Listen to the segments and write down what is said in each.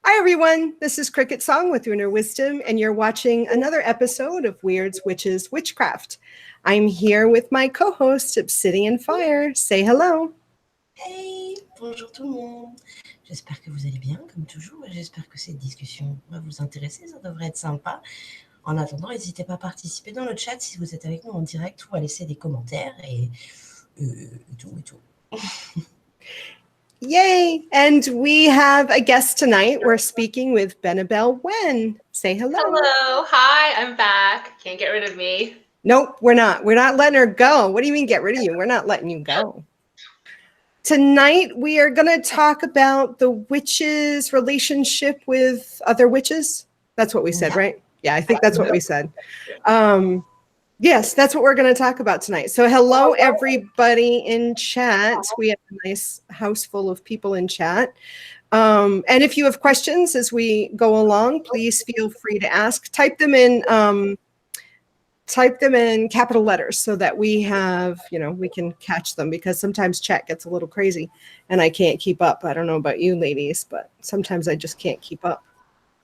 Hi, everyone. This is CricketSong with Inner Wisdom, and you're watching another episode of Wyrds, Witches, Witchcraft. I'm here with my co-host, Obsidian Fire. Say hello. Hey, bonjour tout le monde. J'espère que vous allez bien, comme toujours, et j'espère que cette discussion va vous intéresser, ça devrait être sympa. En attendant, n'hésitez pas à participer dans le chat si vous êtes avec nous en direct ou à laisser des commentaires et tout. Yay! And we have a guest tonight. We're speaking with Benebell Wen. Say hello. Hello. Hi, I'm back. Can't get rid of me. Nope, we're not. We're not letting her go. What do you mean get rid of you? We're not letting you go. Tonight, we are going to talk about the witch's relationship with other witches. That's what we said, right? Yeah, I think that's what we said. Yes, that's what we're going to talk about tonight. So hello, everybody in chat. We have a nice house full of people in chat. And if you have questions as we go along, please feel free to ask. Type them in capital letters so that we have, we can catch them, because sometimes chat gets a little crazy and I can't keep up. I don't know about you ladies, but sometimes I just can't keep up.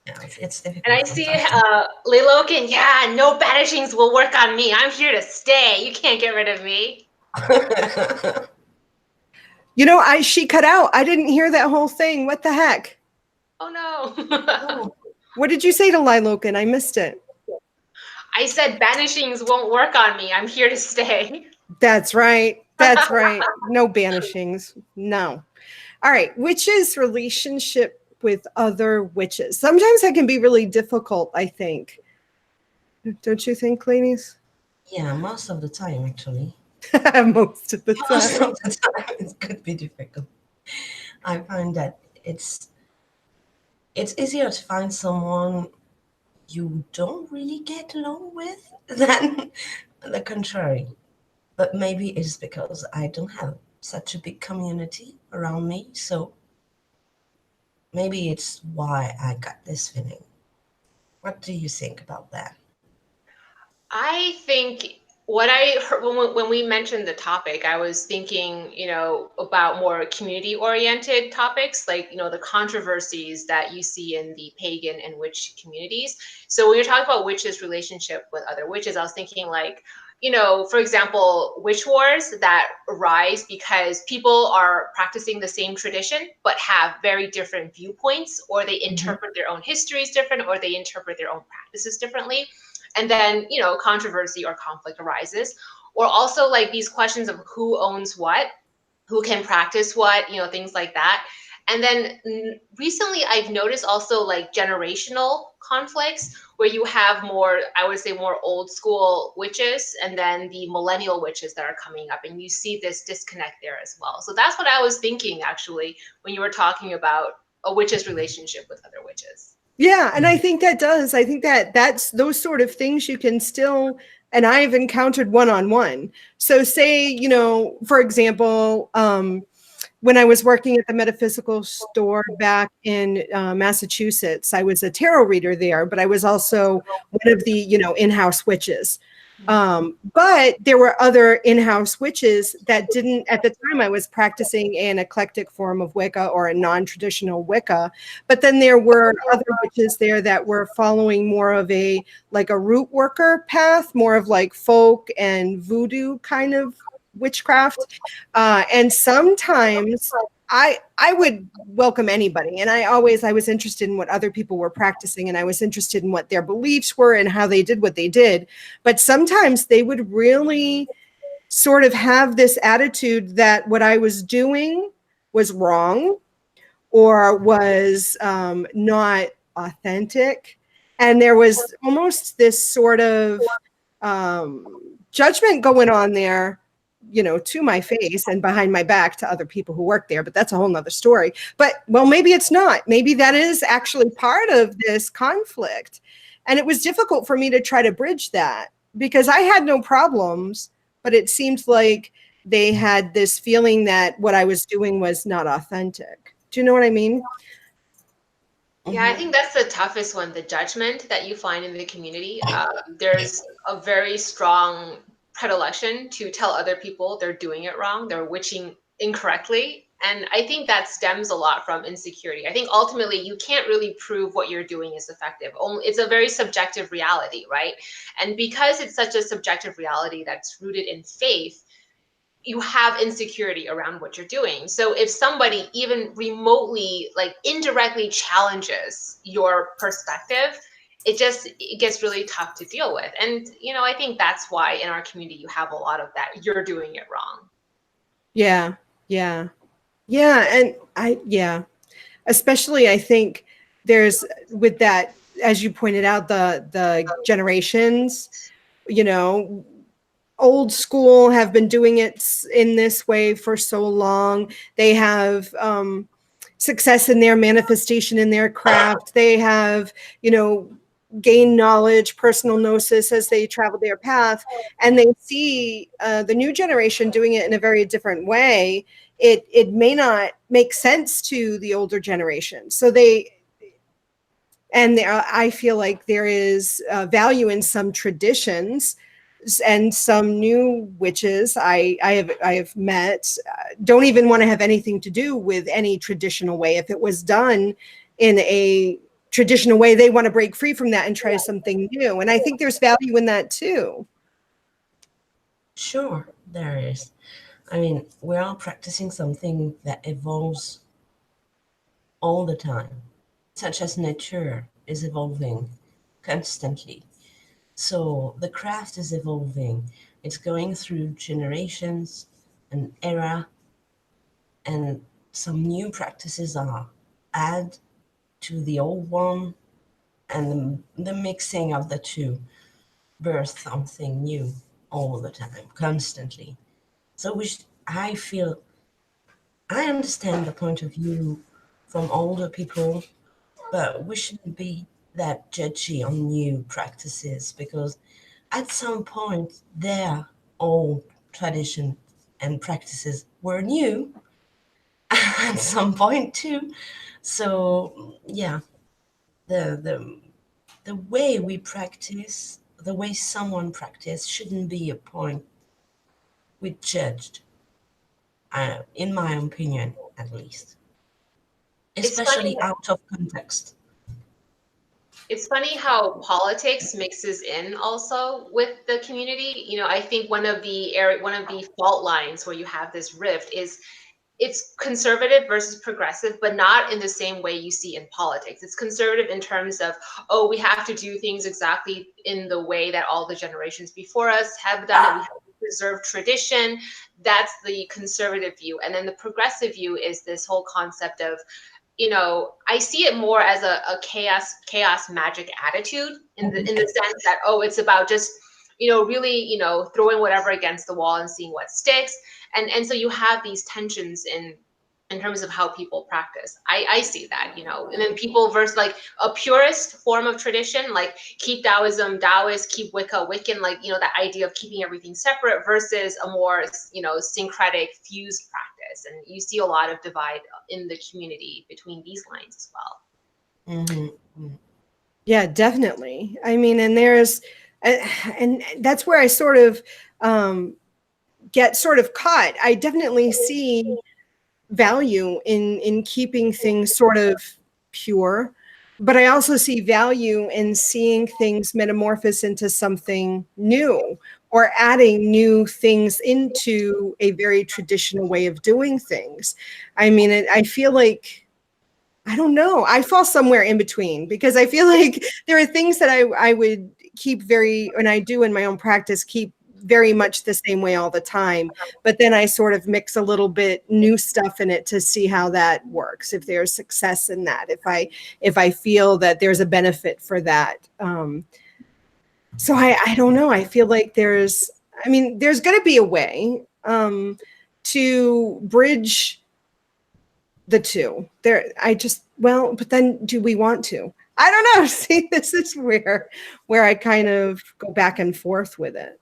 Yeah, it's difficult. And I see Lilokin, yeah, no banishings will work on me. I'm here to stay. You can't get rid of me. She cut out. I didn't hear that whole thing. What the heck? Oh, no. What did you say to Lilokin? I missed it. I said banishings won't work on me. I'm here to stay. That's right. That's right. No banishings. No. All right. Witches' relationship with other witches. Sometimes that can be really difficult, I think. Don't you think, ladies? Yeah, most of the time, actually. Most of the time. It could be difficult. I find that it's easier to find someone you don't really get along with than the contrary. But maybe it's because I don't have such a big community around me, so maybe it's why I got this feeling. What do you think about that? I think what I heard when we mentioned the topic, I was thinking, about more community-oriented topics, like, the controversies that you see in the pagan and witch communities. So when you're talking about witches' relationship with other witches, I was thinking like, for example, witch wars that arise because people are practicing the same tradition, but have very different viewpoints, or they interpret their own histories different, or they interpret their own practices differently. And then, controversy or conflict arises. Or also like these questions of who owns what, who can practice what, things like that. And then recently I've noticed also like generational conflicts where you have more, I would say more old school witches, and then the millennial witches that are coming up. And you see this disconnect there as well. So that's what I was thinking actually when you were talking about a witch's relationship with other witches. Yeah, and I think that does. I think that's those sort of things you can still, and I've encountered one-on-one. So say, for example, when I was working at the metaphysical store back in Massachusetts, I was a tarot reader there, but I was also one of the, in-house witches. But there were other in-house witches that didn't, at the time I was practicing an eclectic form of Wicca or a non-traditional Wicca, but then there were other witches there that were following more of a root worker path, more of like folk and voodoo kind of witchcraft. And sometimes I would welcome anybody. And I was interested in what other people were practicing, and I was interested in what their beliefs were and how they did what they did. But sometimes they would really sort of have this attitude that what I was doing was wrong or was not authentic. And there was almost this sort of judgment going on there, to my face and behind my back to other people who work there. But that's a whole nother story. But, well, maybe it's not. Maybe that is actually part of this conflict. And it was difficult for me to try to bridge that because I had no problems, but it seemed like they had this feeling that what I was doing was not authentic. Do you know what I mean? Yeah, I think that's the toughest one, the judgment that you find in the community. There's a very strong predilection to tell other people they're doing it wrong, they're witching incorrectly, And I think that stems a lot from insecurity. I think ultimately you can't really prove what you're doing is effective. It's a very subjective reality, right? And because it's such a subjective reality that's rooted in faith, you have insecurity around what you're doing. So if somebody even remotely, like indirectly challenges your perspective, it gets really tough to deal with. And, I think that's why in our community, you have a lot of that. You're doing it wrong. Yeah. Yeah. Yeah. And especially I think there's with that, as you pointed out, the generations, old school have been doing it in this way for so long. They have success in their manifestation in their craft. They have, gained knowledge, personal gnosis as they travel their path, and they see the new generation doing it in a very different way. It may not make sense to the older generation. So I feel like there is value in some traditions, and some new witches I have met don't even want to have anything to do with any traditional way. If it was done in a traditional way, they want to break free from that and try something new. And I think there's value in that too. Sure, there is. I mean, we're all practicing something that evolves all the time, such as nature is evolving constantly. So the craft is evolving. It's going through generations, an era, and some new practices are added to the old one, and the mixing of the two birth something new all the time, constantly. So I feel I understand the point of view from older people, but we shouldn't be that judgy on new practices, because at some point their old tradition and practices were new at some point too. So yeah, the way we practice, the way someone practice shouldn't be a point we judged, in my opinion, at least, It's funny. especially out of context. It's funny how politics mixes in also with the community. I think one of the fault lines where you have this rift is it's conservative versus progressive, but not in the same way you see in politics. It's conservative in terms of, oh, we have to do things exactly in the way that all the generations before us have done it. We have to preserve tradition. That's the conservative view. And then the progressive view is this whole concept of, I see it more as a chaos magic attitude in the sense that, oh, it's about just, really, throwing whatever against the wall and seeing what sticks. And so you have these tensions in terms of how people practice. I see that, and then people versus like a purist form of tradition, like keep Taoism Taoist, keep Wicca Wiccan, like, that idea of keeping everything separate versus a more, syncretic fused practice. And you see a lot of divide in the community between these lines as well. Mm-hmm. Yeah, definitely. I mean, and and that's where I sort of get sort of caught. I definitely see value in keeping things sort of pure, but I also see value in seeing things metamorphose into something new, or adding new things into a very traditional way of doing things. I mean, I feel like, I don't know, I fall somewhere in between, because I feel like there are things that I would keep and I do in my own practice, keep very much the same way all the time, but then I sort of mix a little bit new stuff in it to see how that works, if there's success in that, if I feel that there's a benefit for that. So I don't know, I feel like there's going to be a way to bridge the two there. But then do we want to? I don't know. See, this is where I kind of go back and forth with it.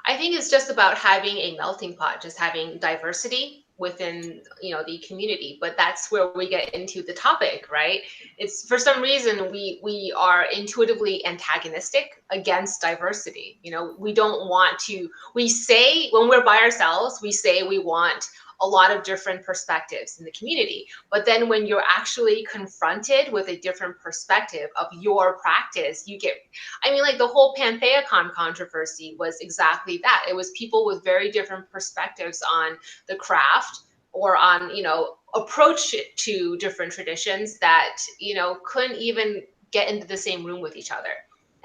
I think it's just about having a melting pot, just having diversity within, the community. But that's where we get into the topic, right? It's, for some reason, we are intuitively antagonistic against diversity. We don't want to, we say when we're by ourselves, we say we want a lot of different perspectives in the community. But then when you're actually confronted with a different perspective of your practice, you get, I mean, like the whole Pantheacon controversy was exactly that. It was people with very different perspectives on the craft or on, you know, approach to different traditions that, you know, couldn't even get into the same room with each other.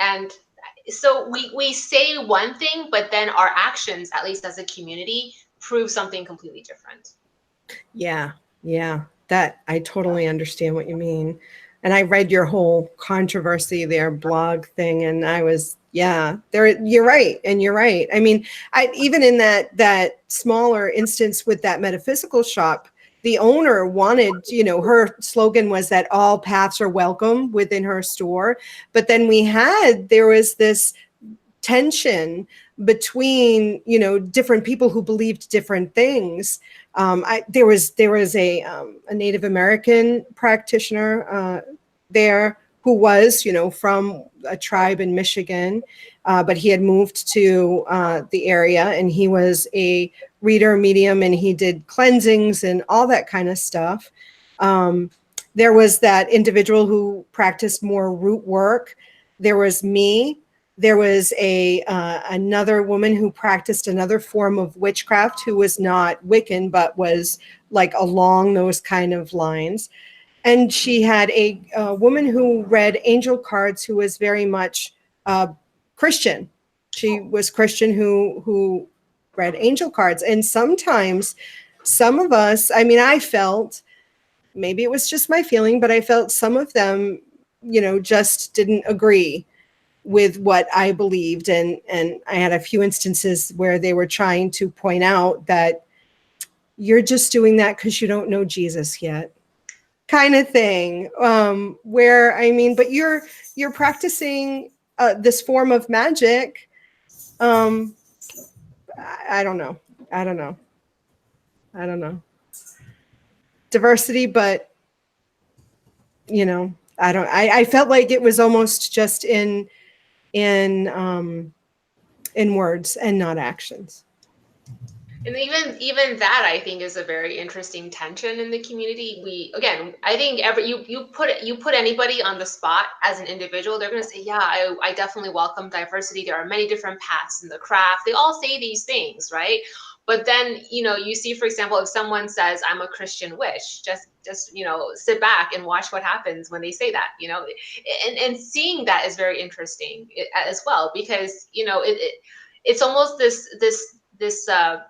And so we say one thing, but then our actions, at least as a community, prove something completely different. Yeah, yeah, that I totally understand what you mean. And I read your whole controversy there blog thing, and I was, yeah, there. You're right, and you're right. I mean, I even in that smaller instance with that metaphysical shop, the owner wanted, you know, her slogan was that all paths are welcome within her store. But then there was this tension between, you know, different people who believed different things. There was a Native American practitioner there who was, you know, from a tribe in Michigan, but he had moved to the area, and he was a reader medium, and he did cleansings and all that kind of stuff. There was that individual who practiced more root work. There was me. There was another woman who practiced another form of witchcraft who was not Wiccan, but was like along those kind of lines. And she had a woman who read angel cards who was very much Christian. She was Christian who read angel cards. And sometimes some of us, I mean, I felt, maybe it was just my feeling, but I felt some of them, you know, just didn't agree with what I believed. And I had a few instances where they were trying to point out that you're just doing that because you don't know Jesus yet, kind of thing. Where, I mean, but you're practicing this form of magic. I don't know. Diversity, but you know, I felt like it was almost just in words and not actions. And even that, I think, is a very interesting tension in the community. I think you put anybody on the spot as an individual, they're going to say, yeah, I definitely welcome diversity. There are many different paths in the craft. They all say these things, right? But then, you know, you see, for example, if someone says, I'm a Christian witch, just you know, sit back and watch what happens when they say that, you know, and seeing that is very interesting as well, because, you know, it's almost this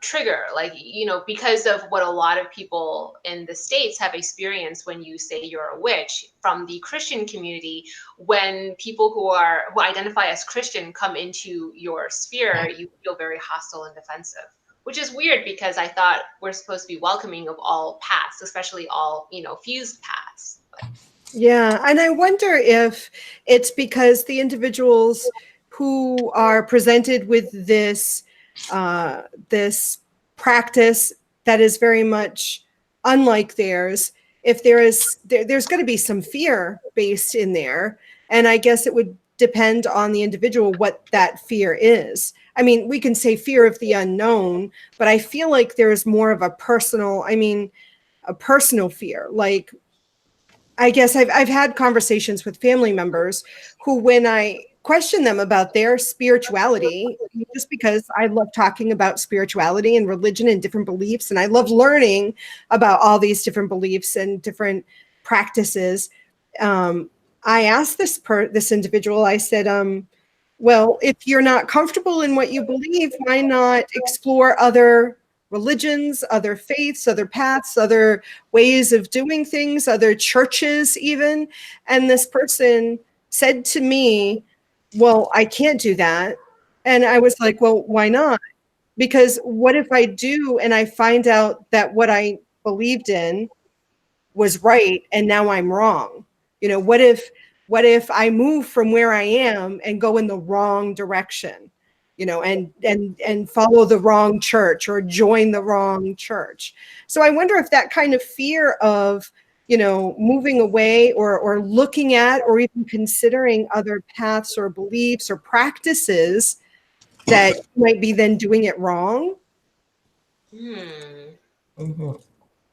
trigger, like, you know, because of what a lot of people in the States have experienced when you say you're a witch from the Christian community. When people who identify as Christian come into your sphere, you feel very hostile and defensive, which is weird, because I thought we're supposed to be welcoming of all paths, especially all, you know, fused paths. But. Yeah, and I wonder if it's because the individuals who are presented with this practice that is very much unlike theirs, if there's going to be some fear based in there, and I guess it would depend on the individual what that fear is. I mean, we can say fear of the unknown, but I feel like there's more of a personal fear. Like, I guess I've had conversations with family members who, when I question them about their spirituality, just because I love talking about spirituality and religion and different beliefs, and I love learning about all these different beliefs and different practices. I asked this individual, I said, well, if you're not comfortable in what you believe, why not explore other religions, other faiths, other paths, other ways of doing things, other churches even? And this person said to me, well, I can't do that. And I was like, well, why not? Because what if I do and I find out that what I believed in was right and now I'm wrong? You know, what if I move from where I am and go in the wrong direction, you know, and follow the wrong church or join the wrong church? So I wonder if that kind of fear of, you know, moving away or looking at or even considering other paths or beliefs or practices that might be then doing it wrong. Mm-hmm.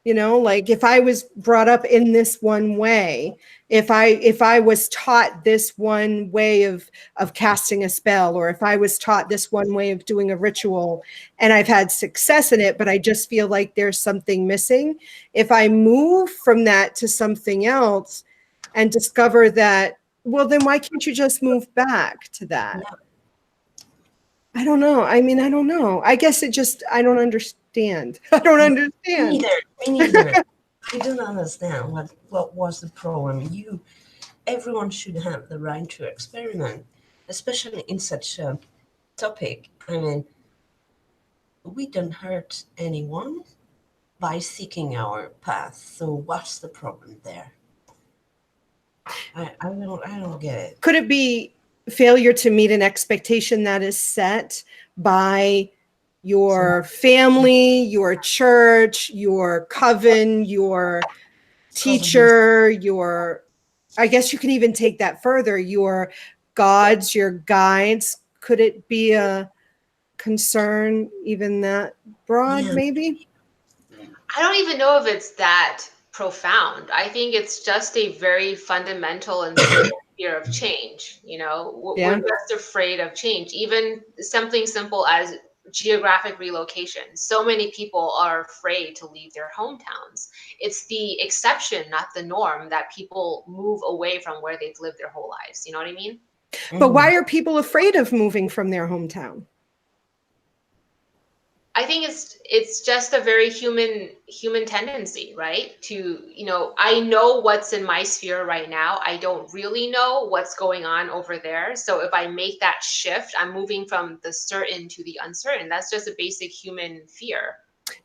You know, like if I was brought up in this one way, if I was taught this one way of casting a spell, or if I was taught this one way of doing a ritual and I've had success in it, but I just feel like there's something missing, if I move from that to something else and discover that, well, then why can't you just move back to that? Yeah. I don't know. I mean, I don't know. I guess I don't understand. I don't Me understand. neither. Me neither. I don't understand what was the problem. Everyone should have the right to experiment, especially in such a topic. I mean, we don't hurt anyone by seeking our path. So what's the problem there? I don't get it. Could it be failure to meet an expectation that is set by your family, your church, your coven, your teacher, I guess you can even take that further, your gods, your guides? Could it be a concern even that broad, Yeah. maybe? I don't even know if it's that profound. I think it's just a very fundamental and simple fear of change. You know, Yeah. we're just afraid of change. Even something simple as geographic relocation. So many people are afraid to leave their hometowns. It's the exception, not the norm, that people move away from where they've lived their whole lives. You know what I mean? But why are people afraid of moving from their hometown? I think it's just a very human tendency, right? To, you know, I know what's in my sphere right now. I don't really know what's going on over there. So if I make that shift, I'm moving from the certain to the uncertain. That's just a basic human fear.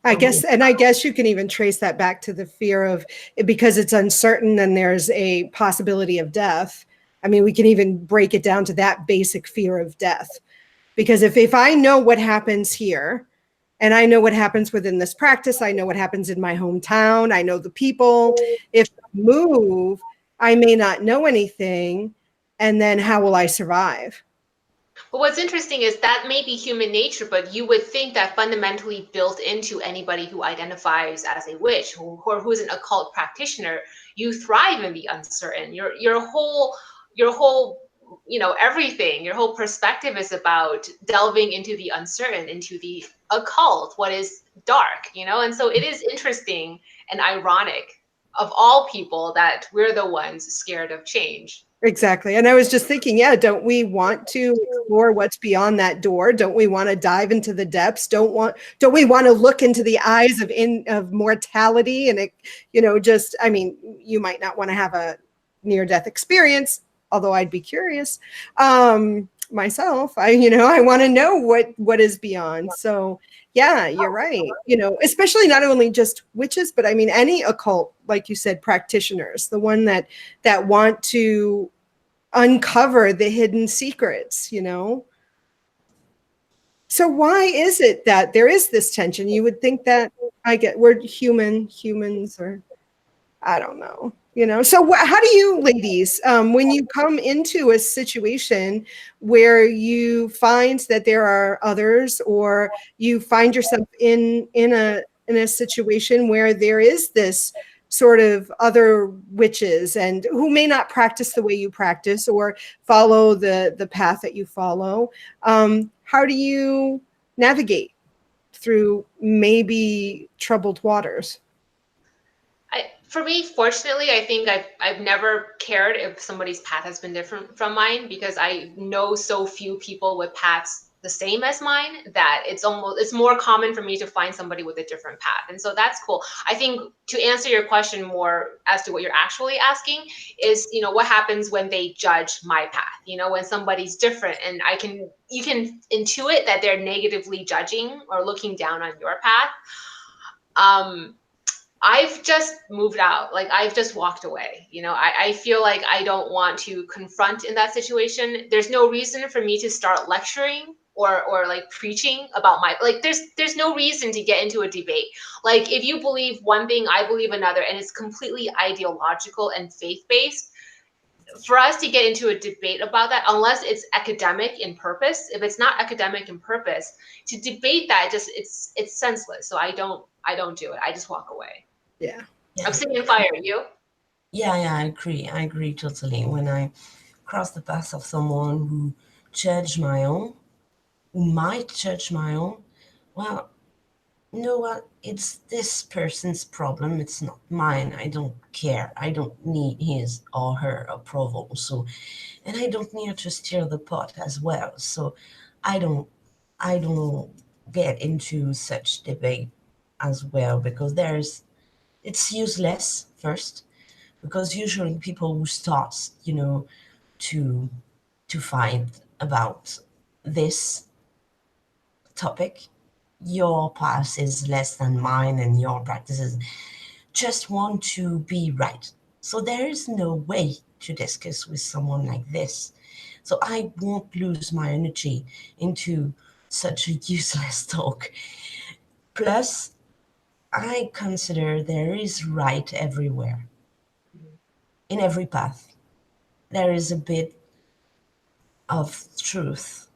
I guess you can even trace that back to the fear of, because it's uncertain and there's a possibility of death. I mean, we can even break it down to that basic fear of death. Because if I know what happens here, and I know what happens within this practice, I know what happens in my hometown, I know the people. If I move, I may not know anything. And then how will I survive? But what's interesting is that may be human nature, but you would think that fundamentally built into anybody who identifies as a witch or who's an occult practitioner, you thrive in the uncertain. Your whole, you know, everything, your whole perspective is about delving into the uncertain, into the occult, what is dark, you know? And so it is interesting and ironic of all people that we're the ones scared of change. Exactly. And I was just thinking, yeah, don't we want to explore what's beyond that door? Don't we want to dive into the depths? Don't we want to look into the eyes of mortality? And it, you know, just, I mean, you might not want to have a near-death experience, although I'd be curious. Myself, I want to know what is beyond. So yeah, you're right. You know, especially not only just witches, but I mean any occult, like you said, practitioners, the one that want to uncover the hidden secrets, you know. So why is it that there is this tension? You would think that we're humans, or I don't know, you know. So how do you ladies, when you come into a situation where you find that there are others, or you find yourself in a situation where there is this sort of other witches and who may not practice the way you practice or follow the path that you follow, how do you navigate through maybe troubled waters? For me, fortunately, I think I've never cared if somebody's path has been different from mine, because I know so few people with paths the same as mine that it's more common for me to find somebody with a different path. And so that's cool. I think to answer your question more as to what you're actually asking is, you know, what happens when they judge my path, you know, when somebody's different and you can intuit that they're negatively judging or looking down on your path. I've just moved out. Like, I've just walked away. You know, I feel like I don't want to confront in that situation. There's no reason for me to start lecturing or like preaching about there's no reason to get into a debate. Like, if you believe one thing, I believe another, and it's completely ideological and faith-based, for us to get into a debate about that, unless it's academic in purpose, if it's not academic in purpose, to debate that, it's senseless. So I don't do it. I just walk away. Yeah. I'm sitting in fire. You? Yeah, I agree totally. When I cross the path of someone who might judge my own, well, you know what? It's this person's problem. It's not mine. I don't care. I don't need his or her approval. So, and I don't need to stir the pot as well. So, I don't, I don't get into such debate as well because it's useless first because usually people who start, to fight about this topic, your path is less than mine and your practices just want to be right. So there is no way to discuss with someone like this. So I won't lose my energy into such a useless talk. Plus, I consider there is right everywhere, in every path. There is a bit of truth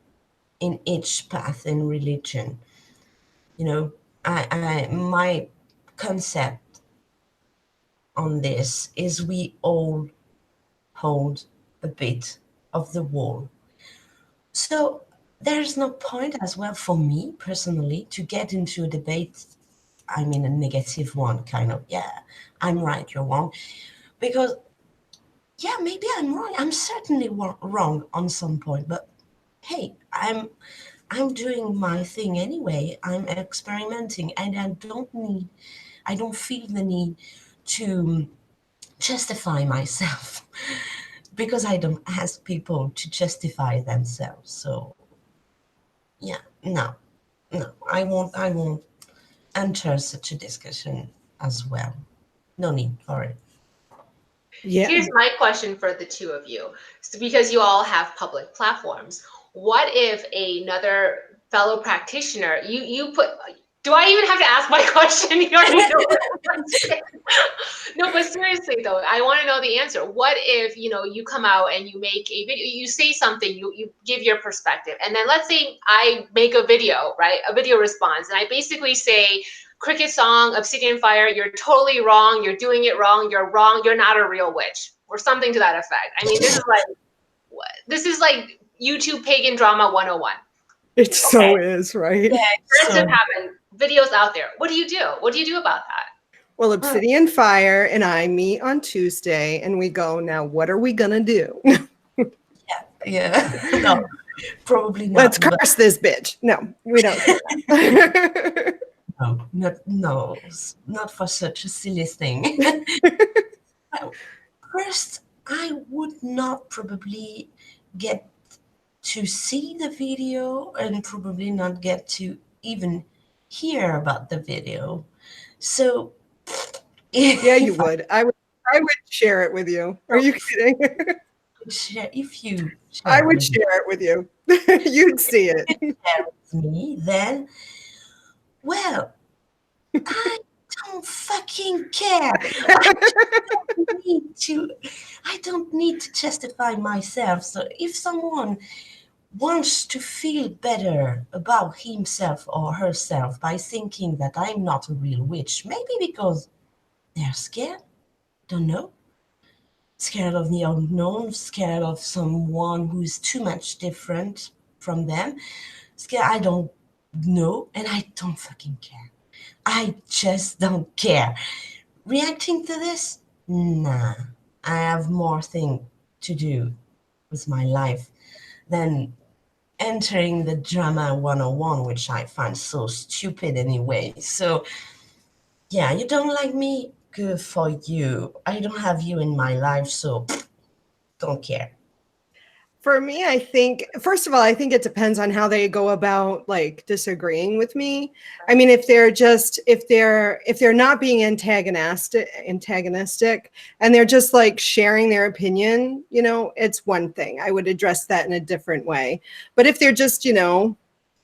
in each path in religion. You know, my concept on this is we all hold a bit of the wall. So there's no point as well for me personally to get into a debate. I mean, a negative one, kind of, yeah, I'm right, you're wrong. Because, yeah, maybe I'm wrong. I'm certainly wrong on some point, but hey, I'm doing my thing anyway. I'm experimenting, and I don't feel the need to justify myself because I don't ask people to justify themselves. So yeah, no, I won't enter such a discussion as well. No need for it. Yeah. Here's my question for the two of you. So because you all have public platforms, what if another fellow practitioner, you put, do I even have to ask my question? You already know what I'm saying. No, but seriously though, I want to know the answer. What if, you come out and you make a video, you say something, you give your perspective, and then let's say I make a video, right? A video response, and I basically say, CricketSong, Obsidian Fire, you're totally wrong. You're doing it wrong. You're wrong. You're not a real witch, or something to that effect. I mean, this is like YouTube pagan drama 101. It so is, right? Yeah, Events have happened. Videos out there. What do you do? What do you do about that? Well, Obsidian Fire and I meet on Tuesday and we go, now what are we going to do? yeah. No, probably not. Let's curse this bitch. No, we don't. No, not for such a silly thing. First, I would not probably get to see the video and probably not get to even hear about the video. So, Yeah, you would. I would share it with you. Are you kidding? if you I would share it with you. You'd see it. Share with me, then, well, I don't fucking care. I don't need to justify myself. So if someone wants to feel better about himself or herself by thinking that I'm not a real witch, maybe because they're scared, don't know, scared of the unknown, scared of someone who is too much different from them, scared, I don't know, and I don't fucking care. I just don't care. Reacting to this? Nah. I have more thing to do with my life than entering the drama 101, which I find so stupid anyway. So, yeah, you don't like me? Good for you. I don't have you in my life, so don't care. For me, I think, first of all, I think it depends on how they go about like disagreeing with me. I mean, if they're not being antagonistic and they're just like sharing their opinion, it's one thing. I would address that in a different way. But if they're just,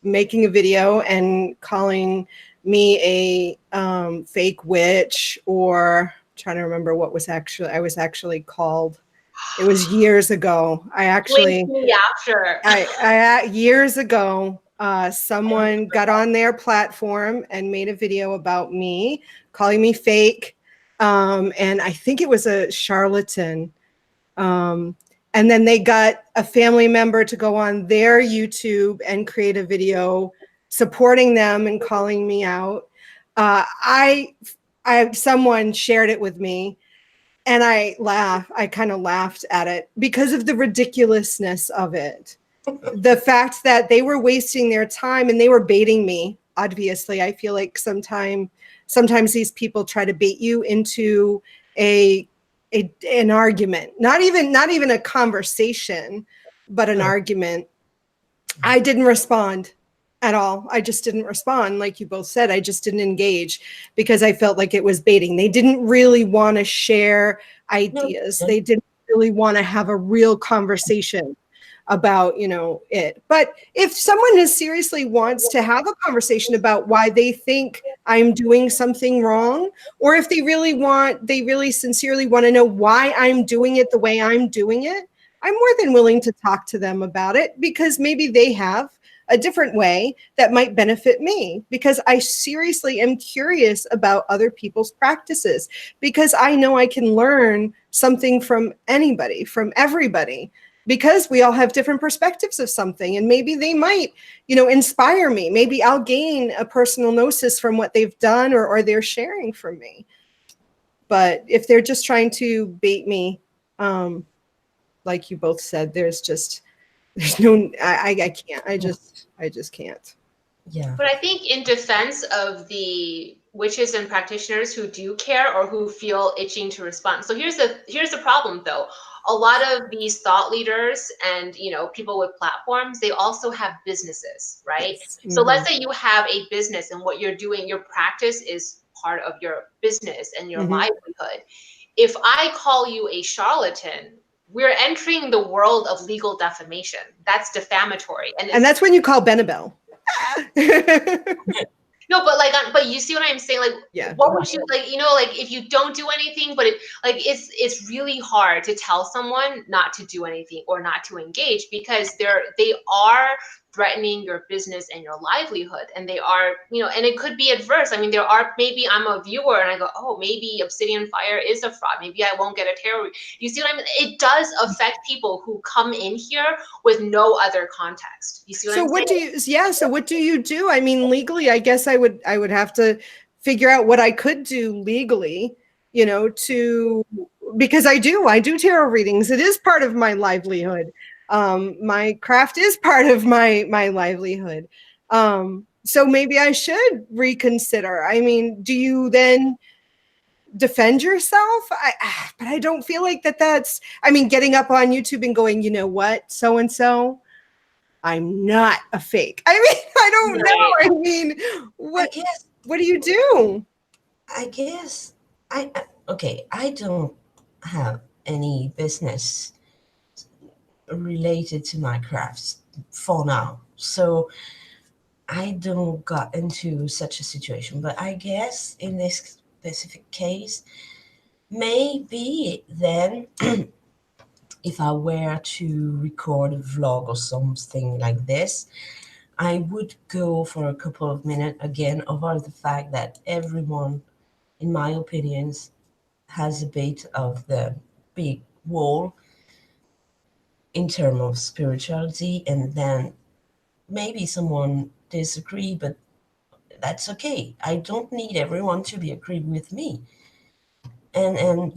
making a video and calling me a fake witch, or I'm trying to remember what I was actually called It was years ago. I actually, Link me after. years ago, someone got on their platform and made a video about me, calling me fake. And I think it was a charlatan. And then they got a family member to go on their YouTube and create a video supporting them and calling me out. Someone shared it with me, and I kind of laughed at it because of the ridiculousness of it. The fact that they were wasting their time and they were baiting me. Obviously, I feel like sometimes these people try to bait you into an argument, not even a conversation, but an argument. I didn't respond at all. I just didn't respond. Like you both said, I just didn't engage because I felt like it was baiting. They didn't really want to share ideas. They didn't really want to have a real conversation about, it. But if someone seriously wants to have a conversation about why they think I'm doing something wrong, or if they really sincerely want to know why I'm doing it the way I'm doing it, I'm more than willing to talk to them about it, because maybe they have a different way that might benefit me, because I seriously am curious about other people's practices, because I know I can learn something from anybody, from everybody, because we all have different perspectives of something, and maybe they might, inspire me. Maybe I'll gain a personal gnosis from what they've done or they're sharing from me. But if they're just trying to bait me, like you both said, there's no, I can't. I just can't. Yeah. But I think in defense of the witches and practitioners who do care or who feel itching to respond. So here's the problem though. A lot of these thought leaders and people with platforms, they also have businesses, right? Yes. So let's say you have a business and what you're doing, your practice is part of your business and your livelihood. If I call you a charlatan, we're entering the world of legal defamation. That's defamatory. And that's when you call Benebell. No, but you see what I'm saying? Like, yeah. What would you like? If you don't do anything, but it's really hard to tell someone not to do anything or not to engage, because they are threatening your business and your livelihood, and they are, and it could be adverse. I mean, maybe I'm a viewer and I go, oh, maybe Obsidian Fire is a fraud. Maybe I won't get a tarot. You see what I mean? It does affect people who come in here with no other context. You see what I'm saying? So what do you do? I mean, legally, I guess I would have to figure out what I could do legally, because I do tarot readings. It is part of my livelihood. My craft is part of my livelihood. So maybe I should reconsider. I mean, do you then defend yourself? But I don't feel like that's, getting up on YouTube and going, you know what, so-and-so, I'm not a fake. I don't know. What do you do? I guess I don't have any business related to my crafts for now, so I don't got into such a situation. But I guess in this specific case, maybe then if I were to record a vlog or something like this, I would go for a couple of minutes again over the fact that everyone, in my opinions, has a bit of the big wall in terms of spirituality, and then maybe someone disagree, but that's okay. I don't need everyone to be agree with me. And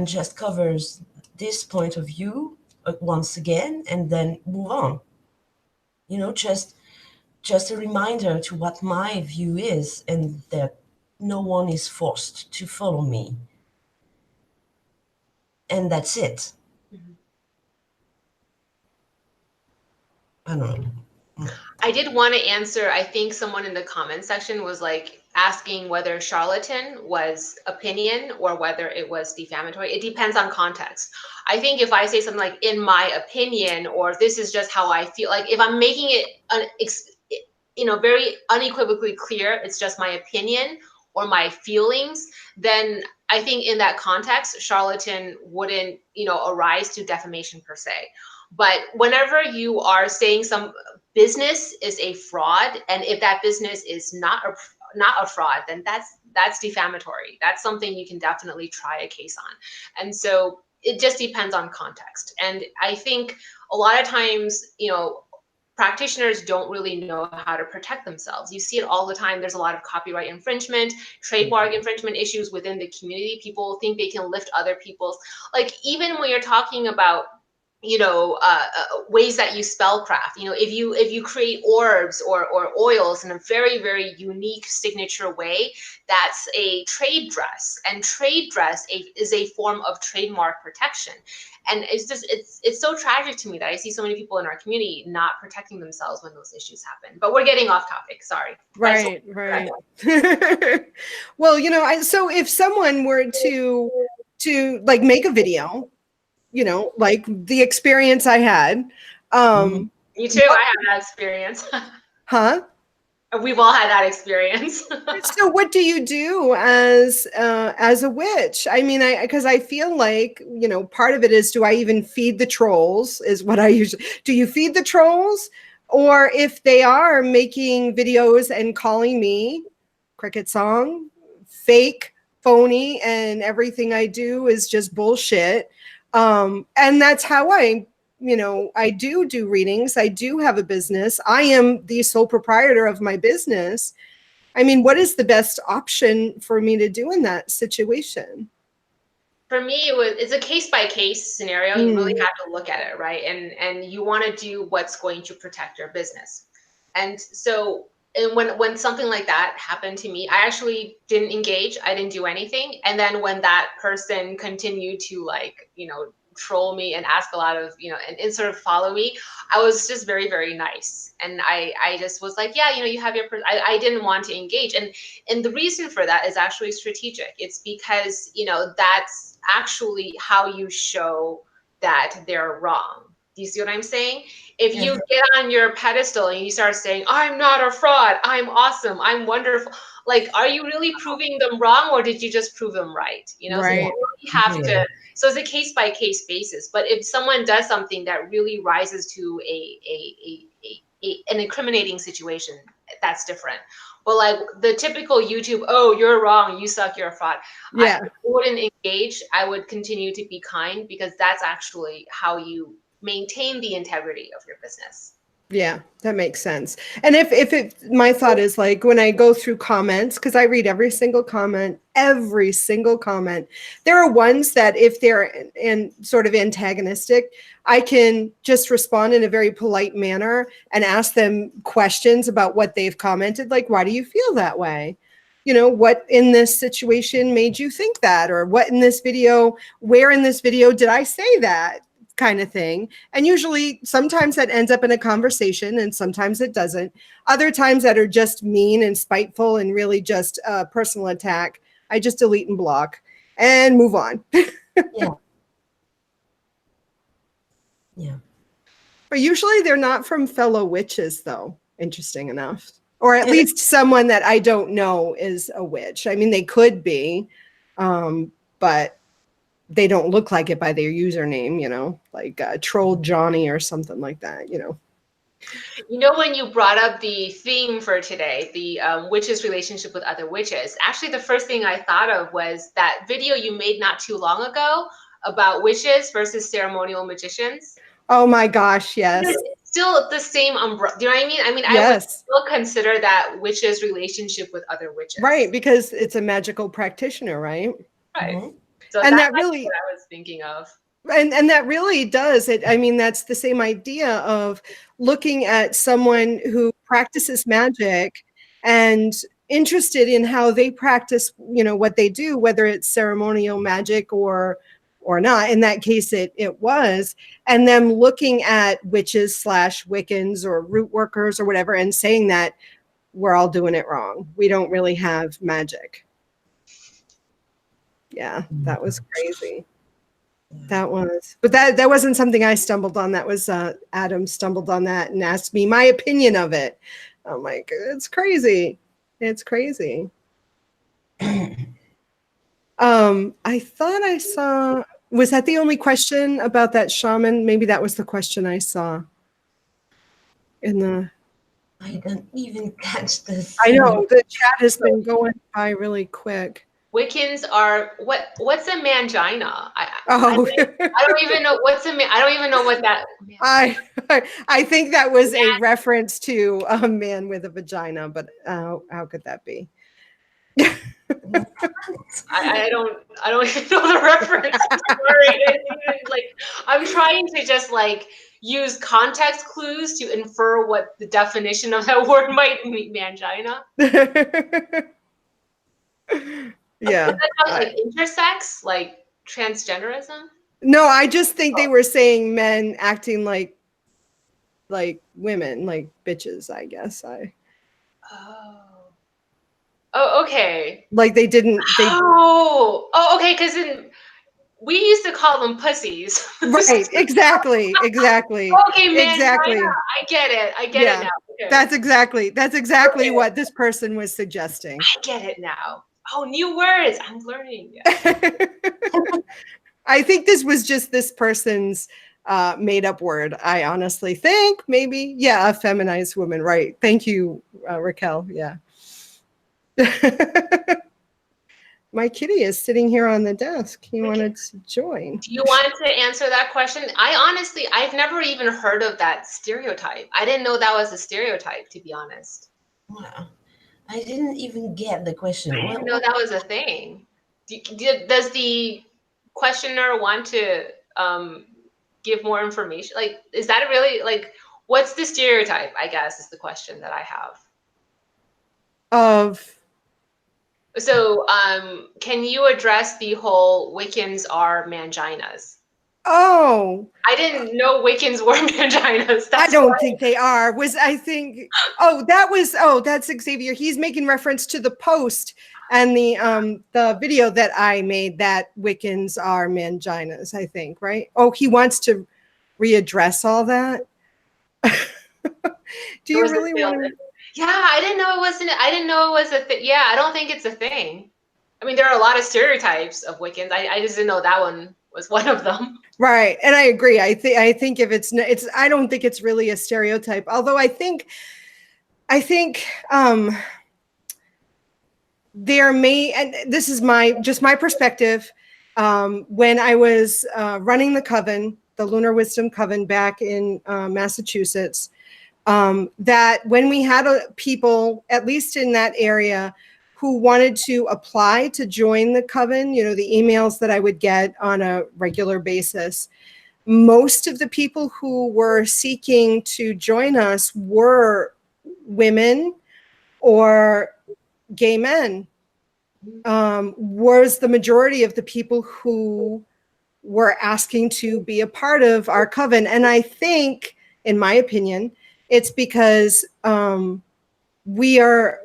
just covers this point of view once again, and then move on. Just a reminder to what my view is, and that no one is forced to follow me. And that's it. I don't know. I did want to answer, I think someone in the comment section was asking whether charlatan was opinion or whether it was defamatory. It depends on context. I think if I say something like, in my opinion, or this is just how I feel, if I'm making it very unequivocally clear, it's just my opinion, or my feelings, then I think in that context, charlatan wouldn't, arise to defamation per se. But whenever you are saying some business is a fraud, and if that business is not a fraud, then that's defamatory. That's something you can definitely try a case on. And so it just depends on context. And I think a lot of times, practitioners don't really know how to protect themselves. You see it all the time. There's a lot of copyright infringement, trademark infringement issues within the community. People think they can lift other people's, like, even when you're talking about ways that you spellcraft, if you create orbs or oils in a very, very unique signature way, that's a trade dress, and trade dress is a form of trademark protection. And it's so tragic to me that I see so many people in our community not protecting themselves when those issues happen. But we're getting off topic, sorry. Right. Well, so if someone were to like make a video, like the experience I had. Me too. I had that experience. Huh? We've all had that experience. So what do you do as a witch? I mean, because I feel like, part of it is, do I even feed the trolls is what I usually, do you feed the trolls? Or if they are making videos and calling me CricketSong, fake, phony, and everything I do is just bullshit. And that's how I do readings. I do have a business. I am the sole proprietor of my business. I mean, what is the best option for me to do in that situation? For me, it's a case-by-case scenario. You really have to look at it, right? And you want to do what's going to protect your business. And so, and when something like that happened to me, I actually didn't engage. I didn't do anything. And then when that person continued to, like, troll me and ask a lot of, and sort of follow me, I was just very, very nice. And I just was like, yeah, you have your, I didn't want to engage. And the reason for that is actually strategic. It's because, that's actually how you show that they're wrong. Do you see what I'm saying? If you get on your pedestal and you start saying, I'm not a fraud, I'm awesome, I'm wonderful, like, are you really proving them wrong, or did you just prove them right? Right. So you really have to, so it's a case-by-case basis. But if someone does something that really rises to an incriminating situation, that's different. But like the typical YouTube, oh, you're wrong, you suck, you're a fraud. Yeah. I wouldn't engage. I would continue to be kind, because that's actually how you maintain the integrity of your business. Yeah, that makes sense. And if my thought is, like, when I go through comments, because I read every single comment, there are ones that if they're in sort of antagonistic, I can just respond in a very polite manner and ask them questions about what they've commented. Like, why do you feel that way? What in this situation made you think that? Or what in this video, where in this video did I say that? Kind of thing. And usually sometimes that ends up in a conversation, and sometimes it doesn't. Other times that are just mean and spiteful and really just a personal attack, I just delete and block and move on. Yeah. But usually they're not from fellow witches, though, interesting enough. Or at least someone that I don't know is a witch. I mean, they could be, but they don't look like it by their username, like Troll Johnny or something like that, When you brought up the theme for today, the witches' relationship with other witches, actually the first thing I thought of was that video you made not too long ago about witches versus ceremonial magicians. Oh my gosh, yes. It's still the same umbrella. Do you know what I mean? I mean, yes. I would still consider that witches' relationship with other witches. Right, because it's a magical practitioner, right? Right. Mm-hmm. So and that's that really what I was thinking of. And that really does it. I mean, that's the same idea of looking at someone who practices magic and interested in how they practice, what they do, whether it's ceremonial magic or not. In that case, it was, and them looking at witches / Wiccans or root workers or whatever, and saying that we're all doing it wrong. We don't really have magic. Yeah, that was crazy. That was, but that wasn't something I stumbled on. That was Adam stumbled on that and asked me my opinion of it. I'm like, it's crazy. It's crazy. I thought I saw, was that the only question about that shaman? Maybe that was the question I saw in the, I don't even catch this. I know the chat has been going by really quick. Wiccans are what's a mangina? Oh, I don't even know what's a man. I don't even know what that. I think that was a reference to a man with a vagina, but how could that be? I don't even know the reference. Sorry. Like I'm trying to just like use context clues to infer what the definition of that word might mean. Mangina. Yeah. Like intersex, like transgenderism. No, I just think they were saying men acting like women, like bitches, I guess. Oh, okay. Like they didn't. Okay. Because we used to call them pussies. Right. Exactly. Exactly. Okay, man. Exactly. I get it. I get it now. Okay. That's exactly what this person was suggesting. I get it now. Oh, new words. I'm learning. I think this was just this person's made up word. I honestly think maybe, yeah, a feminized woman. Right. Thank you, Raquel. Yeah. My kitty is sitting here on the desk. He wanted to join. Do you want to answer that question? I've never even heard of that stereotype. I didn't know that was a stereotype, to be honest. Wow. I didn't even get the question. I didn't know that was a thing. Does the questioner want to give more information? Like, is that really, like, what's the stereotype, I guess, is the question that I have. So, can you address the whole Wiccans are manginas? Oh. I didn't know Wiccans were manginas. I don't think they are. That's Xavier. He's making reference to the post and the video that I made that Wiccans are manginas, I think, right? Oh, he wants to readdress all that. Do you really want to? Yeah, I didn't know it was a thing. Yeah, I don't think it's a thing. I mean, there are a lot of stereotypes of Wiccans. I just didn't know that one was one of them. Right, and I agree. I think if it's I don't think it's really a stereotype. Although I think there may, and this is my perspective. When I was running the coven, the Lunar Wisdom Coven back in Massachusetts, that when we had people, at least in that area, who wanted to apply to join the coven, you know, the emails that I would get on a regular basis, most of the people who were seeking to join us were women or gay men. Was the majority of the people who were asking to be a part of our coven. And I think, in my opinion, it's because we were,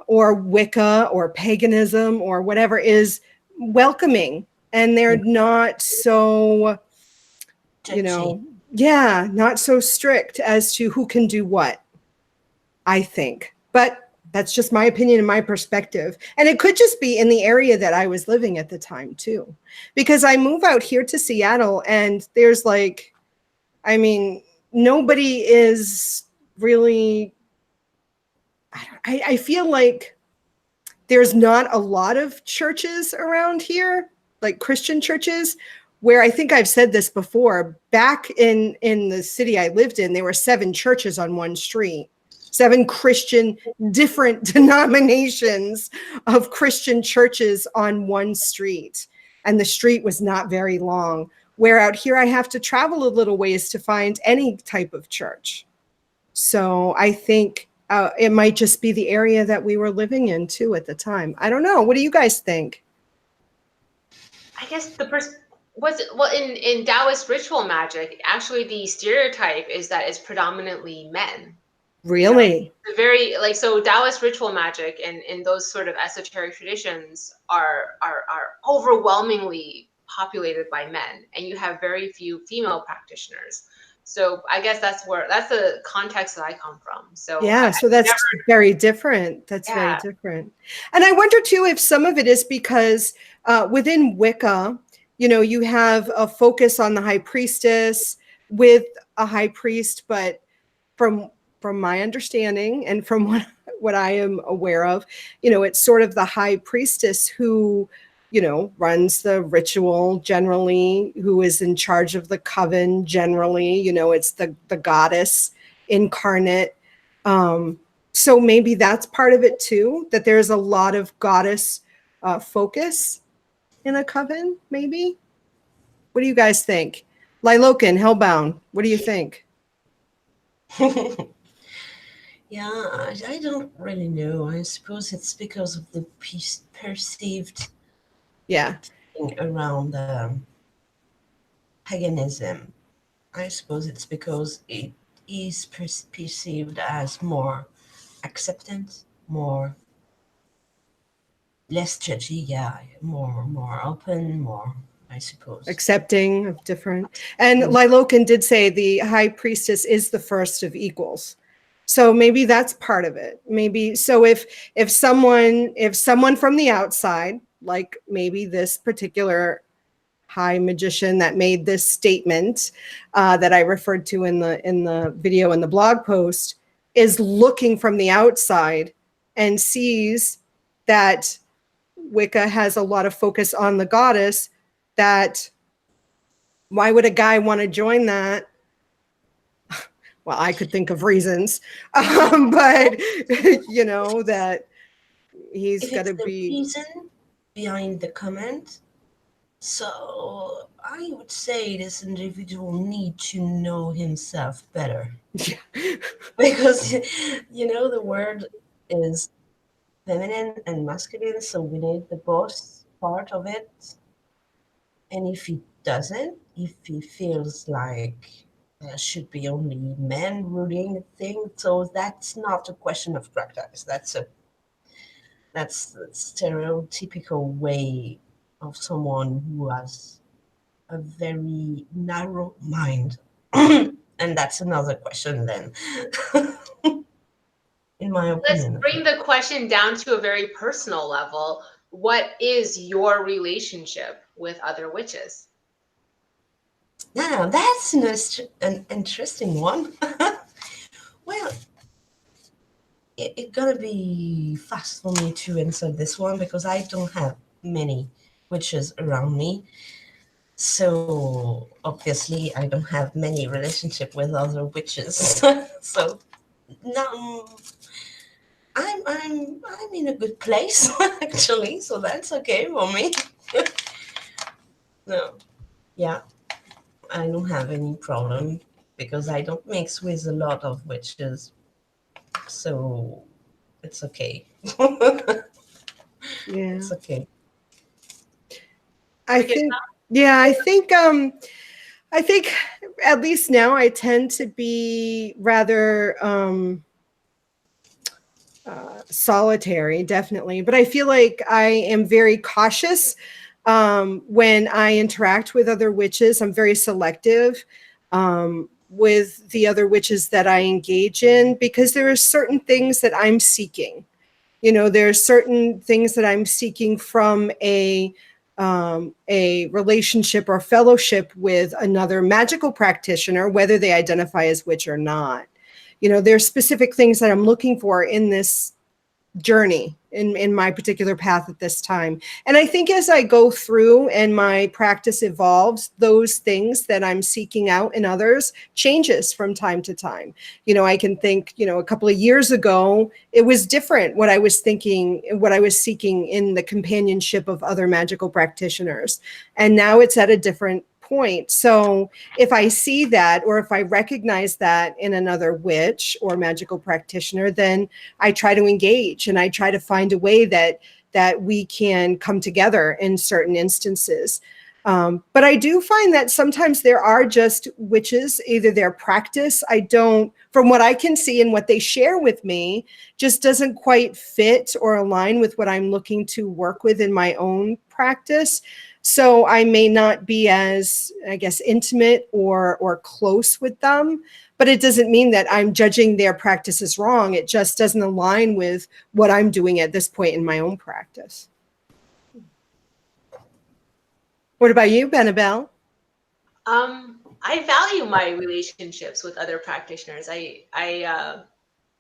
or Wicca or paganism or whatever is welcoming, and they're not so, not so strict as to who can do what, I think. But that's just my opinion and my perspective. And it could just be in the area that I was living at the time too, because I move out here to Seattle and there's nobody is really, I feel like there's not a lot of churches around here, like Christian churches, where I think I've said this before. Back in the city I lived in, there were 7 churches on one street. 7 Christian, different denominations of Christian churches on one street. And the street was not very long. Where out here, I have to travel a little ways to find any type of church. So I think it might just be the area that we were living in too at the time. I don't know. What do you guys think? I guess in Taoist ritual magic, actually the stereotype is that it's predominantly men. Really? So Taoist ritual magic and in those sort of esoteric traditions are overwhelmingly populated by men, and you have very few female practitioners. So I guess that's the context that I come from. So yeah, so that's very different. That's very different. And I wonder too if some of it is because within Wicca, you know, you have a focus on the high priestess with a high priest, but from my understanding and from what I am aware of, you know, it's sort of the high priestess who, you know, runs the ritual generally, who is in charge of the coven generally, you know, it's the goddess incarnate. So maybe that's part of it too, that there's a lot of goddess focus in a coven, maybe. What do you guys think? Lilocan, Hellbound, what do you think? Yeah, I don't really know. I suppose it's because of the perceived thing around paganism. I suppose it's because it is perceived as more acceptance, more less judgy, more open, more, I suppose. Accepting of different. And Lilocan did say the high priestess is the first of equals. So maybe that's part of it. Maybe so if someone from the outside, like maybe this particular high magician that made this statement that I referred to in the video and the blog post, is looking from the outside and sees that Wicca has a lot of focus on the goddess, that why would a guy want to join that? Well, I could think of reasons, but you know, that he's got to be reason behind the comment. So I would say this individual need to know himself better. Yeah. Because, you know, the word is feminine and masculine, so we need the both part of it. And if he doesn't, if he feels like there should be only men ruling the thing, so that's not a question of practice. That's a stereotypical way of someone who has a very narrow mind. And that's another question then. In my opinion. Let's bring the question down to a very personal level. What is your relationship with other witches? Now, that's an interesting one. Well, it's gonna be fast for me to answer this one because I don't have many witches around me. So obviously I don't have many relationship with other witches. So no, I'm in a good place actually, so that's okay for me. No, yeah, I don't have any problem because I don't mix with a lot of witches, so it's okay. Yeah, it's okay. I think at least now I tend to be rather solitary, definitely, but I feel like I am very cautious when I interact with other witches. I'm very selective with the other witches that I engage in, because there are certain things that I'm seeking. You know, there are certain things that I'm seeking from a relationship or fellowship with another magical practitioner, whether they identify as witch or not. You know, there's specific things that I'm looking for in this journey, in my particular path at this time. And I think as I go through and my practice evolves, those things that I'm seeking out in others changes from time to time. You know, I can think, you know, a couple of years ago, it was different what I was thinking, what I was seeking in the companionship of other magical practitioners. And now it's at a different point. So if I see that, or if I recognize that in another witch or magical practitioner, then I try to engage and I try to find a way that we can come together in certain instances. But I do find that sometimes there are just witches, either their practice, from what I can see and what they share with me, just doesn't quite fit or align with what I'm looking to work with in my own practice. So I may not be as, I guess, intimate or close with them, but it doesn't mean that I'm judging their practices wrong. It just doesn't align with what I'm doing at this point in my own practice. What about you, Benebell? I value my relationships with other practitioners. I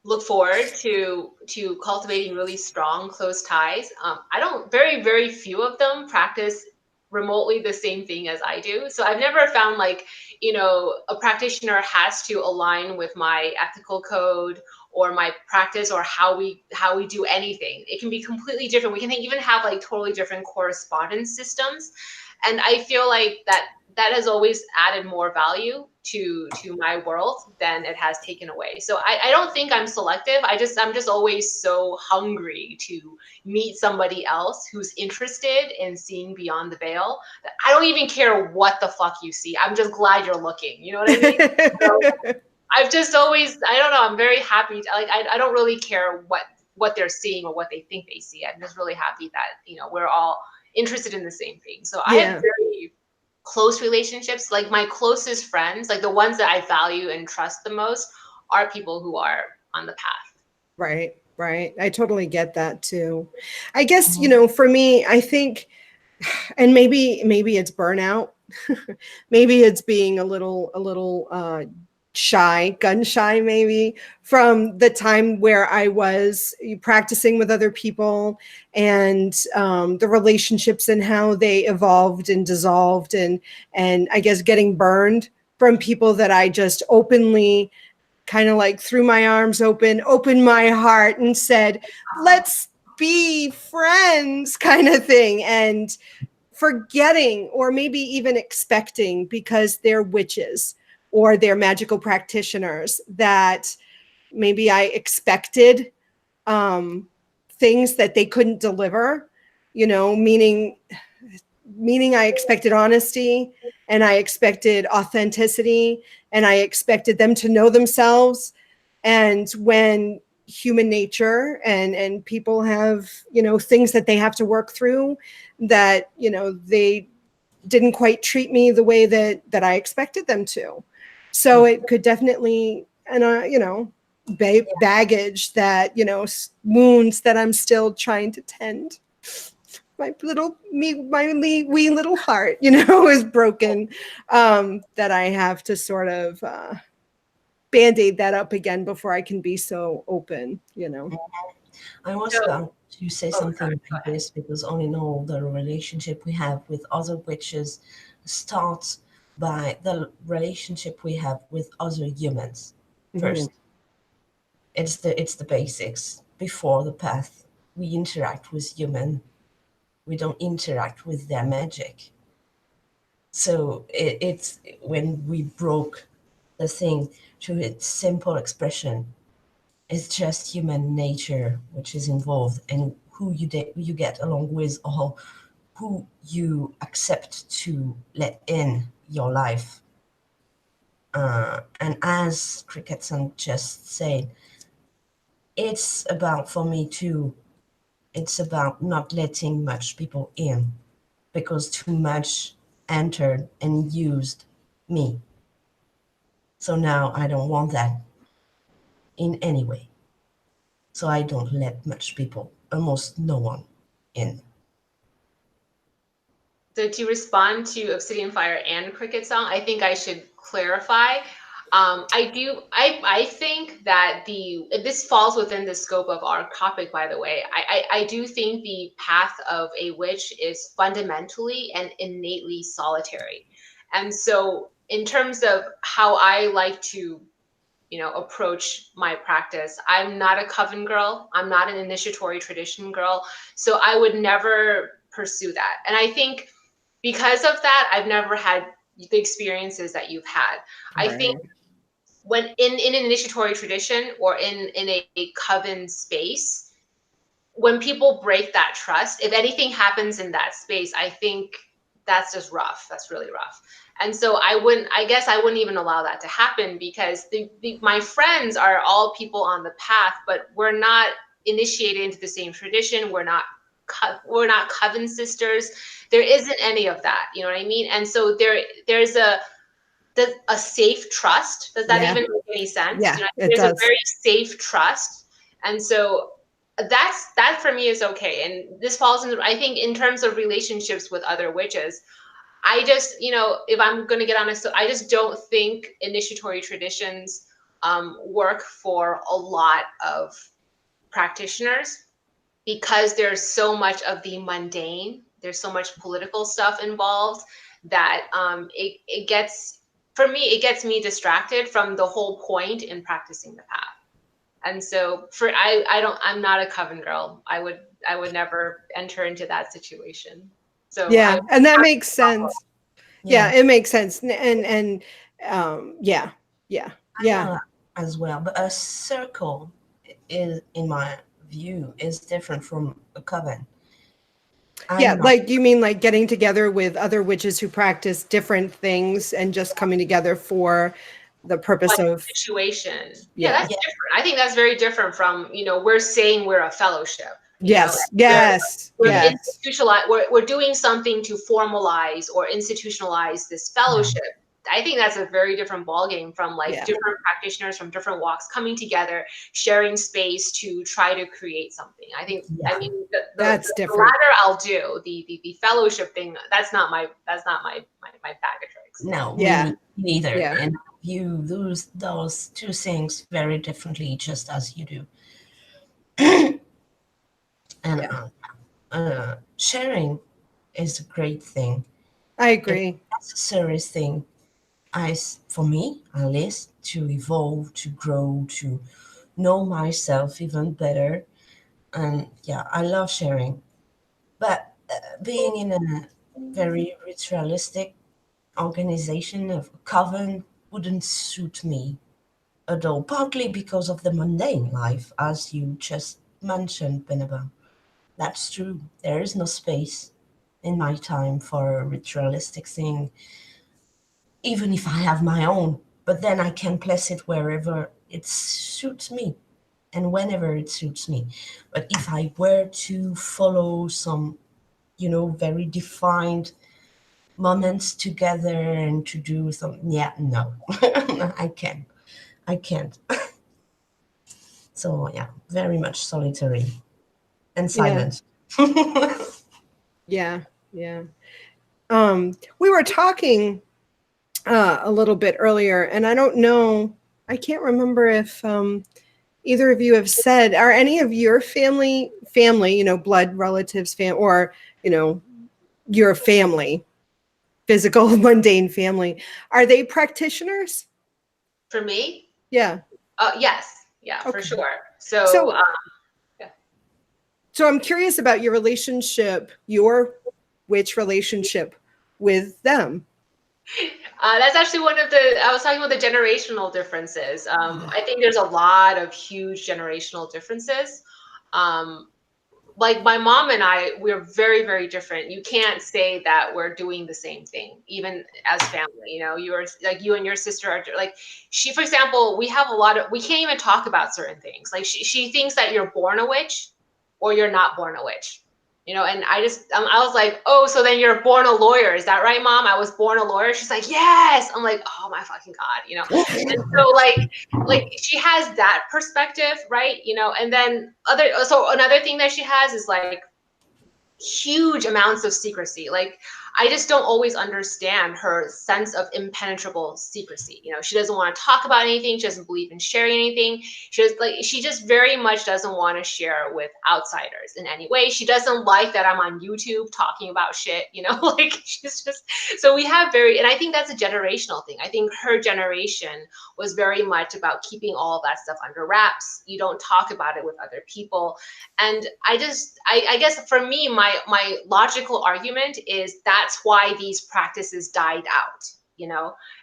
look forward to cultivating really strong, close ties. I don't. Very few of them practice remotely the same thing as I do. So I've never found like, a practitioner has to align with my ethical code or my practice or how we do anything. It can be completely different. We can even have like totally different correspondence systems. And I feel like that has always added more value to my world than it has taken away. So I don't think I'm selective. I'm just always so hungry to meet somebody else who's interested in seeing beyond the veil. I don't even care what the fuck you see. I'm just glad you're looking. You know what I mean? So I've just always, I don't know, I'm very happy. I don't really care what they're seeing or what they think they see. I'm just really happy that, we're all interested in the same thing. So I have very close relationships. Like my closest friends, like the ones that I value and trust the most, are people who are on the path. Right, right. I totally get that too. I guess, for me, I think, and maybe it's burnout. Maybe it's being a little shy, gun shy, maybe, from the time where I was practicing with other people, and the relationships and how they evolved and dissolved, and I guess getting burned from people that I just openly kind of like threw my arms opened my heart and said, let's be friends, kind of thing. And forgetting, or maybe even expecting, because they're witches or they're magical practitioners, that maybe I expected things that they couldn't deliver, meaning I expected honesty, and I expected authenticity, and I expected them to know themselves. And when human nature and people have, things that they have to work through, that, they didn't quite treat me the way that I expected them to. So it could definitely, and baggage that, wounds that I'm still trying to tend. My wee little heart, is broken, that I have to sort of Band-Aid that up again before I can be so open, I was about to say something like this, because all in all, the relationship we have with other witches starts by the relationship we have with other humans first. It's the basics. Before the path, we interact with human. We don't interact with their magic. So it's when we broke the thing to its simple expression, it's just human nature which is involved, and who you get along with, or who you accept to let in your life. And as CricketSong just said, it's about, for me too, it's about not letting much people in, because too much entered and used me. So now I don't want that in any way. So I don't let much people, almost no one, in. So to respond to Obsidian Fire and CricketSong, I think I should clarify. I think that this falls within the scope of our topic, by the way. I do think the path of a witch is fundamentally and innately solitary. And so in terms of how I like to, approach my practice, I'm not a coven girl. I'm not an initiatory tradition girl. So I would never pursue that. And I think because of that, I've never had the experiences that you've had. Right. I think when in an initiatory tradition or in a coven space, when people break that trust, if anything happens in that space, I think that's just rough. That's really rough. And so I guess I wouldn't even allow that to happen, because my friends are all people on the path, but we're not initiated into the same tradition. We're not we're not coven sisters. There isn't any of that. You know what I mean? And so there's a safe trust. Does that even make any sense? Yeah, You know, it there's does. a very safe trust. And so that for me is okay. And this falls into, I think, in terms of relationships with other witches, I just, if I'm going to get honest, I just don't think initiatory traditions work for a lot of practitioners, because there's so much of the mundane, there's so much political stuff involved that it gets, for me, it gets me distracted from the whole point in practicing the path. And so I'm not a coven girl. I would never enter into that situation. So yeah, and that makes sense. Yeah, it makes sense. And yeah. I know as well, but a circle is, in my view, is different from a coven. Like you mean like getting together with other witches who practice different things and just coming together for the purpose of situation. Yeah, that's different. I think that's very different from, we're saying we're a fellowship. Yes. We're doing something to formalize or institutionalize this fellowship. I think that's a very different ballgame from different practitioners from different walks coming together, sharing space to try to create something. I think, that's the different. latter I'll do. The fellowship thing, that's not my bag of tricks. No, me neither. Yeah. And you lose those two things very differently, just as you do. And sharing is a great thing. I agree. It's a necessary thing, for me at least, to evolve, to grow, to know myself even better. And I love sharing. But being in a very ritualistic organization of a coven wouldn't suit me at all, partly because of the mundane life, as you just mentioned, Benebell. That's true. There is no space in my time for a ritualistic thing, even if I have my own. But then I can place it wherever it suits me and whenever it suits me. But if I were to follow some, very defined moments together and to do something, no, I can't. So very much solitary and silent. Yeah. We were talking a little bit earlier, and I don't know, I can't remember if either of you have said, are any of your family, blood relatives, or your family, physical mundane family, are they practitioners? For me? Yeah. Yes. Yeah, Okay. for sure. So I'm curious about your relationship, your witch relationship with them. That's actually I was talking about the generational differences. I think there's a lot of huge generational differences. Like my mom and I, we're very, very different. You can't say that we're doing the same thing, even as family. You're like, you and your sister are like, for example, we can't even talk about certain things. Like she thinks that you're born a witch or you're not born a witch. And I was like, oh, so then you're born a lawyer. Is that right, Mom? I was born a lawyer. She's like, yes. I'm like, oh my fucking God, And so like she has that perspective, right? And then another thing that she has is like huge amounts of secrecy. Like I just don't always understand her sense of impenetrable secrecy. She doesn't want to talk about anything. She doesn't believe in sharing anything. She just very much doesn't want to share with outsiders in any way. She doesn't like that I'm on YouTube talking about shit, like she's just, so we have and I think that's a generational thing. I think her generation was very much about keeping all of that stuff under wraps. You don't talk about it with other people. And I guess for me, my logical argument is that's why these practices died out.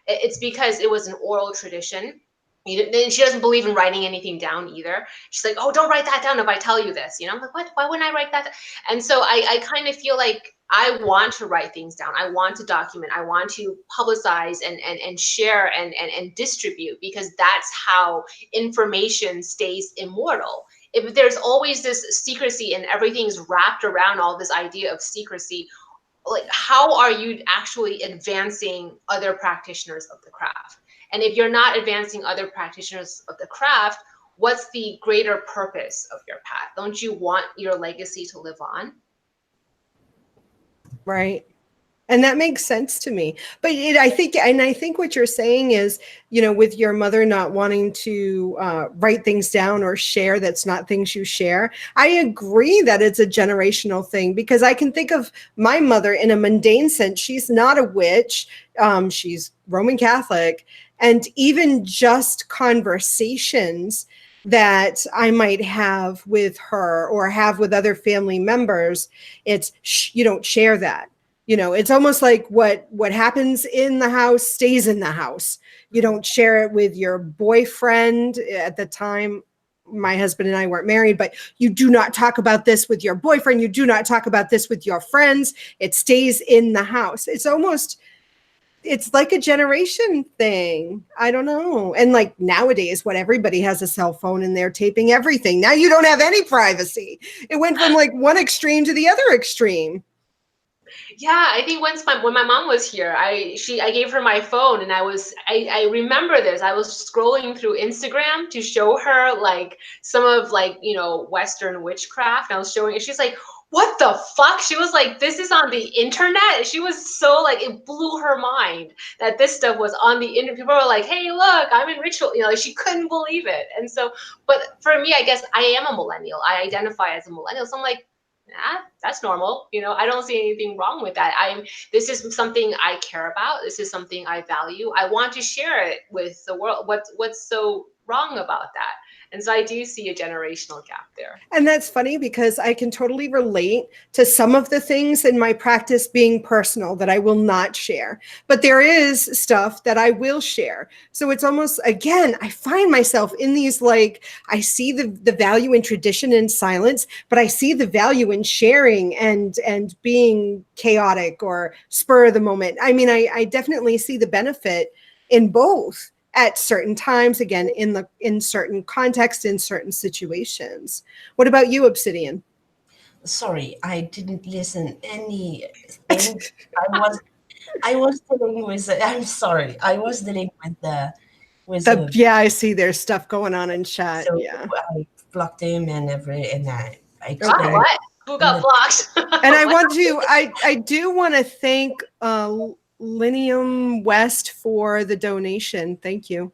It's because it was an oral tradition. And she doesn't believe in writing anything down either. She's like, oh, don't write that down if I tell you this. I'm like, what? Why wouldn't I write that down? And so I kind of feel like I want to write things down. I want to document. I want to publicize and share and distribute, because that's how information stays immortal. if there's always this secrecy and everything's wrapped around all this idea of secrecy, like how are you actually advancing other practitioners of the craft? And if you're not advancing other practitioners of the craft, what's the greater purpose of your path? Don't you want your legacy to live on? Right. And that makes sense to me. But I think what you're saying is, with your mother not wanting to write things down or share, that's not things you share. I agree that it's a generational thing, because I can think of my mother in a mundane sense. She's not a witch. She's Roman Catholic. And even just conversations that I might have with her or have with other family members, it's you don't share that. It's almost like what happens in the house stays in the house. You don't share it with your boyfriend. At the time, my husband and I weren't married, but you do not talk about this with your boyfriend. You do not talk about this with your friends. It stays in the house. It's like a generation thing. I don't know. And like nowadays, everybody has a cell phone and they're taping everything. Now you don't have any privacy. It went from like one extreme to the other extreme. Yeah, I think when my mom was here, I gave her my phone, and I remember this. I was scrolling through Instagram to show her like some of Western witchcraft. And I was showing, and she's like, "What the fuck?" She was like, "This is on the internet." And she was so like, it blew her mind that this stuff was on the internet. People were like, "Hey, look, I'm in ritual." She couldn't believe it. And so, but for me, I guess I am a millennial. I identify as a millennial. So I'm like, that's normal. I don't see anything wrong with that. This is something I care about. This is something I value. I want to share it with the world. What's so wrong about that? And so I do see a generational gap there. And that's funny, because I can totally relate to some of the things in my practice being personal that I will not share. But there is stuff that I will share. So it's almost, again, I find myself in these, like, I see the value in tradition and silence, but I see the value in sharing and being chaotic or spur of the moment. I mean, I definitely see the benefit in both at certain times, again, in certain contexts, in certain situations. What about you, Obsidian? Sorry, I didn't listen anything. I was dealing with. I'm sorry. I was dealing with Yeah, I see there's stuff going on in chat. so Yeah. I blocked him and I Okay. What? Who got blocked? And I do want to thank Linium West for the donation. Thank you.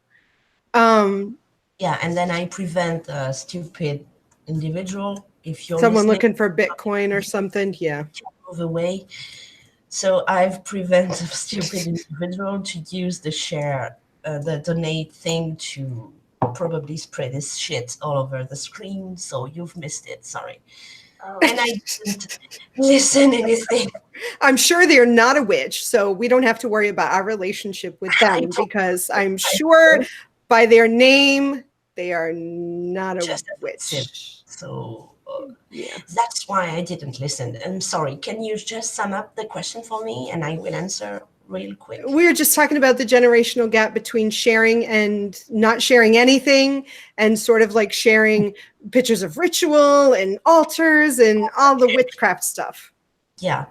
Yeah, and then I prevent a stupid individual. If you're Someone listening, looking for Bitcoin or something. Yeah. move away. So I've prevented a stupid individual to use the donate thing to probably spread his shit all over the screen. So you've missed it. Sorry. Oh. And I didn't listen anything. I'm sure they're not a witch, so we don't have to worry about our relationship with them, because I'm sure by their name they are not a witch. So Yeah. that's why I didn't listen. I'm sorry. Can you just sum up the question for me and I will answer real quick? We were just talking about the generational gap between sharing and not sharing anything, and sort of like sharing pictures of ritual and altars and all the witchcraft stuff. Yeah.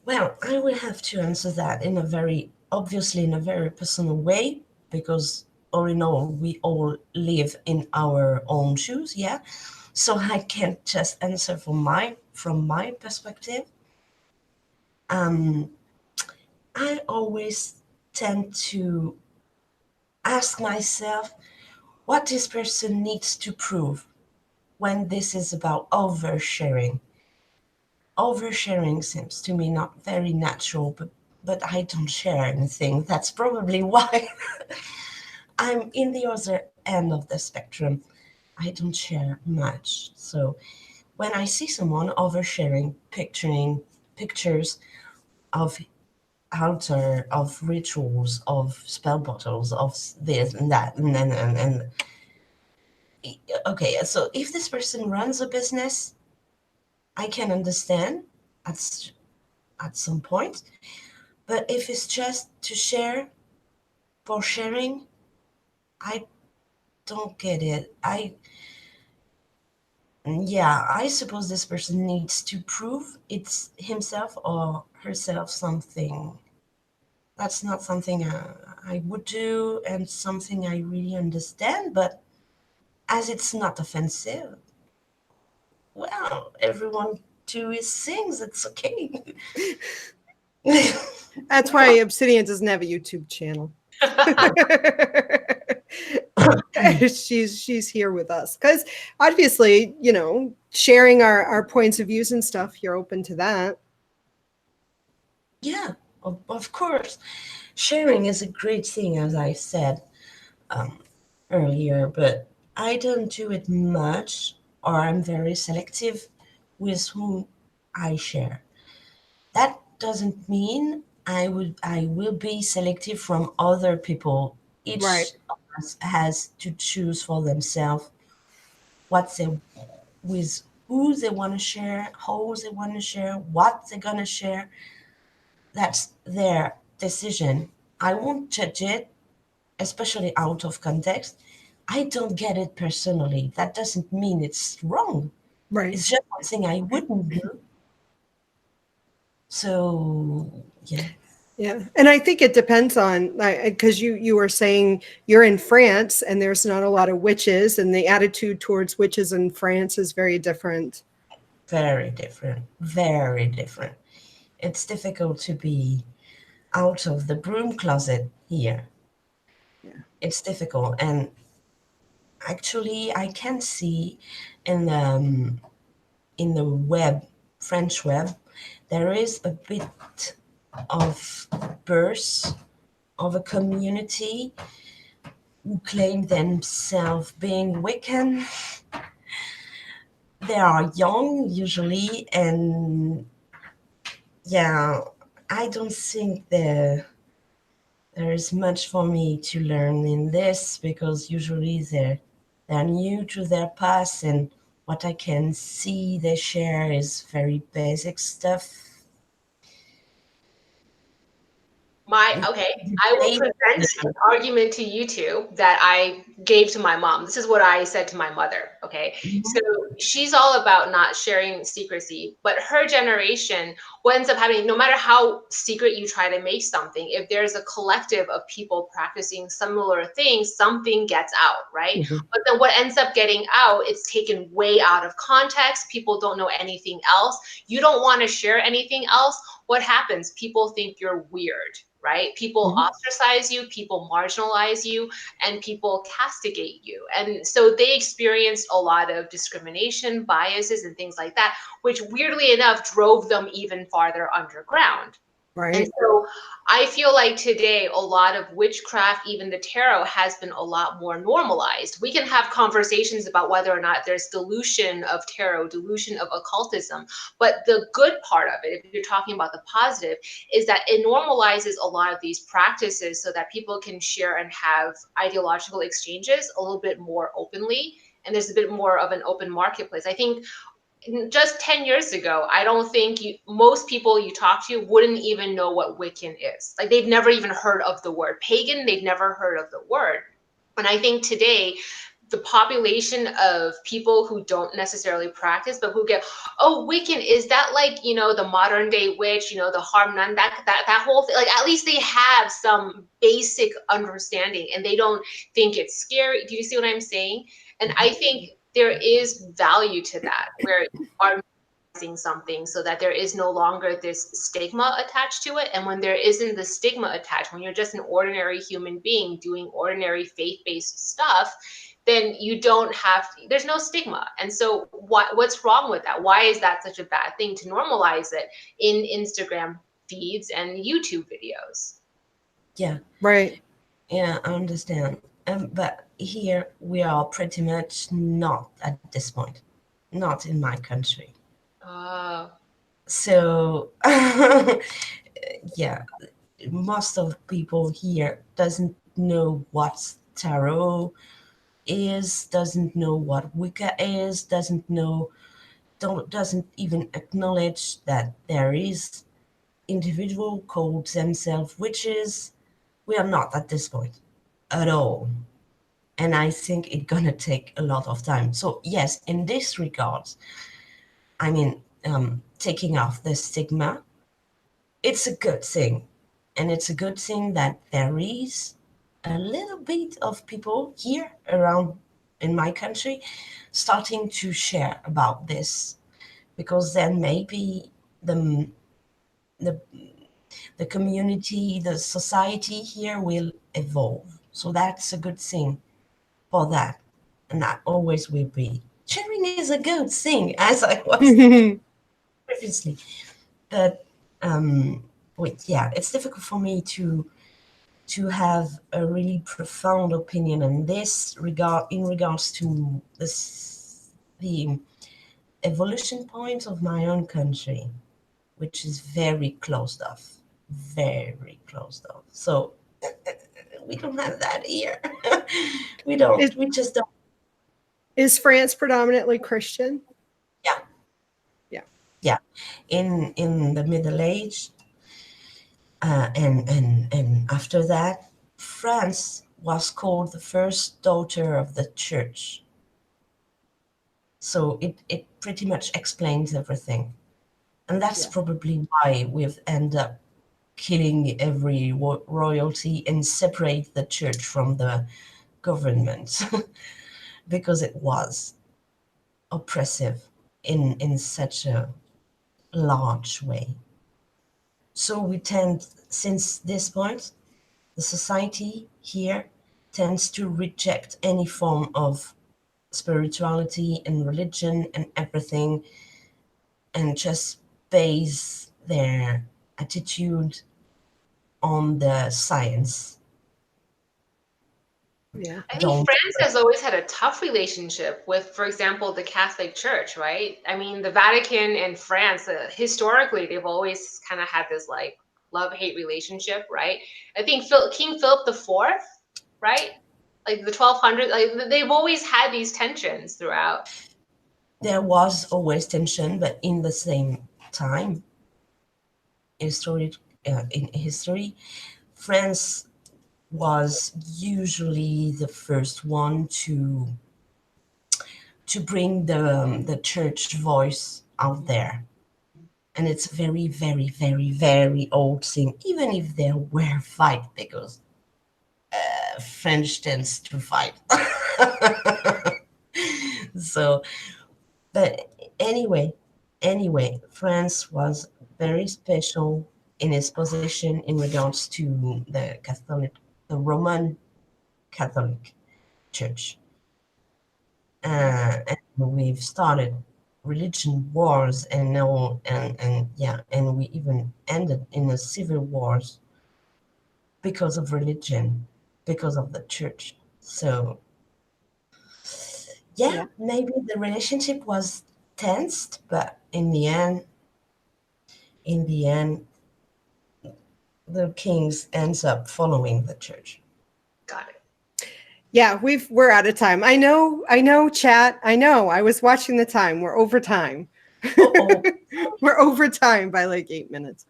Well, I will have to answer that in a very personal way, because all in all, we all live in our own shoes. Yeah. So I can't just answer from my perspective. I always tend to ask myself what this person needs to prove when this is about oversharing. Oversharing seems to me not very natural, but I don't share anything. That's probably why I'm in the other end of the spectrum. I don't share much. So when I see someone oversharing, picturing pictures of altar, of rituals, of spell bottles, of this and that, and okay, so if this person runs a business, I can understand at some point. But if it's just to share for sharing, I don't get it. Yeah, I suppose this person needs to prove it's himself or herself something. That's not something I would do and something I really understand, but as it's not offensive, well, everyone do his things, it's okay. That's why Obsidian doesn't have a YouTube channel. she's here with us because obviously, sharing our points of views and stuff, you're open to that. Yeah, of course. Sharing is a great thing, as I said earlier, but I don't do it much, or I'm very selective with whom I share. That doesn't mean I will be selective from other people. Right. Each of us has to choose for themselves what they with who they want to share, how they want to share, what they're gonna share. That's their decision. I won't judge it, especially out of context. I don't get it personally. That doesn't mean it's wrong. Right. It's just something I wouldn't do. So yeah. Yeah. And I think it depends on, because you were saying you're in France and there's not a lot of witches, and the attitude towards witches in France is very different. Very different. Very different. It's difficult to be out of the broom closet here. Yeah. It's difficult. And actually, I can see in the web, French web, there is a bit of birth of a community who claim themselves being Wiccan. They are young usually, and yeah, I don't think there is much for me to learn in this because usually they're new to their past, and what I can see they share is very basic stuff. I will present an argument to you two that I gave to my mom. This is what I said to my mother. Okay. So she's all about not sharing secrecy, but her generation, what ends up happening, no matter how secret you try to make something, if there's a collective of people practicing similar things, something gets out, right? But then what ends up getting out, it's taken way out of context. People don't know anything else. You don't want to share anything else. What happens? People think you're weird, right? People ostracize you, people marginalize you, and people castigate you. And so they experienced a lot of discrimination, biases, and things like that, which weirdly enough drove them even farther underground. And Right. so I feel like today, a lot of witchcraft, even the tarot, has been a lot more normalized. We can have conversations about whether or not there's dilution of tarot, dilution of occultism. But the good part of it, if you're talking about the positive, is that it normalizes a lot of these practices so that people can share and have ideological exchanges a little bit more openly. And there's a bit more of an open marketplace. I think just 10 years ago, I don't think most people you talk to wouldn't even know what Wiccan is. Like they've never even heard of the word pagan. They've never heard of the word. And I think today, the population of people who don't necessarily practice, but who get, oh, Wiccan, is that like, the modern day witch, the harm nun, that whole thing, like at least they have some basic understanding and they don't think it's scary. Do you see what I'm saying? And I think there is value to that, where you are normalizing something so that there is no longer this stigma attached to it. And when there isn't the stigma attached, when you're just an ordinary human being doing ordinary faith-based stuff, then you don't have, there's no stigma. And so what's wrong with that? Why is that such a bad thing to normalize it in Instagram feeds and YouTube videos? Yeah. Right. Yeah, I understand. But here we are pretty much not at this point, not in my country. So, yeah, most of people here doesn't know what tarot is, doesn't know what Wicca is, doesn't even acknowledge that there is individual called themselves witches. We are not at this point at all. And I think it's going to take a lot of time. So yes, in this regard, I mean, taking off the stigma, it's a good thing. And it's a good thing that there is a little bit of people here around in my country starting to share about this, because then maybe the the the community, the society here will evolve. So that's a good thing for that. And that always will be. Sharing is a good thing, as I was previously. But wait, yeah, it's difficult for me to have a really profound opinion on this regard in regards to the evolution point of my own country, which is very closed off, very closed off. So we don't have that here. We don't. We just don't. Is France predominantly Christian? Yeah. Yeah. Yeah. In the Middle Age, and after that, France was called the first daughter of the church. So it pretty much explains everything. And that's probably why we've ended up killing every royalty and separate the church from the government because it was oppressive in such a large way. So we tend, since this point, the society here tends to reject any form of spirituality and religion and everything, and just base their attitude on the science. Yeah. I think France has always had a tough relationship with, for example, the Catholic Church, right? I mean, the Vatican and France, historically, they've always kind of had this like love-hate relationship, right? I think King Philip IV, right? Like the 1200s, like they've always had these tensions throughout. There was always tension, but in the same time, in history, France was usually the first one to bring the church voice out there. And it's a very, very, very, very old thing, even if there were fight, because French tends to fight. So, but anyway, France was very special in its position in regards to the Roman Catholic Church. And we've started religion wars, and now and we even ended in a civil wars because of religion, because of the church. So maybe the relationship was tensed, but in the end, the kings ends up following the church. Got it. Yeah, we're out of time. I know, chat. I know. I was watching the time. We're over time. We're over time by like 8 minutes.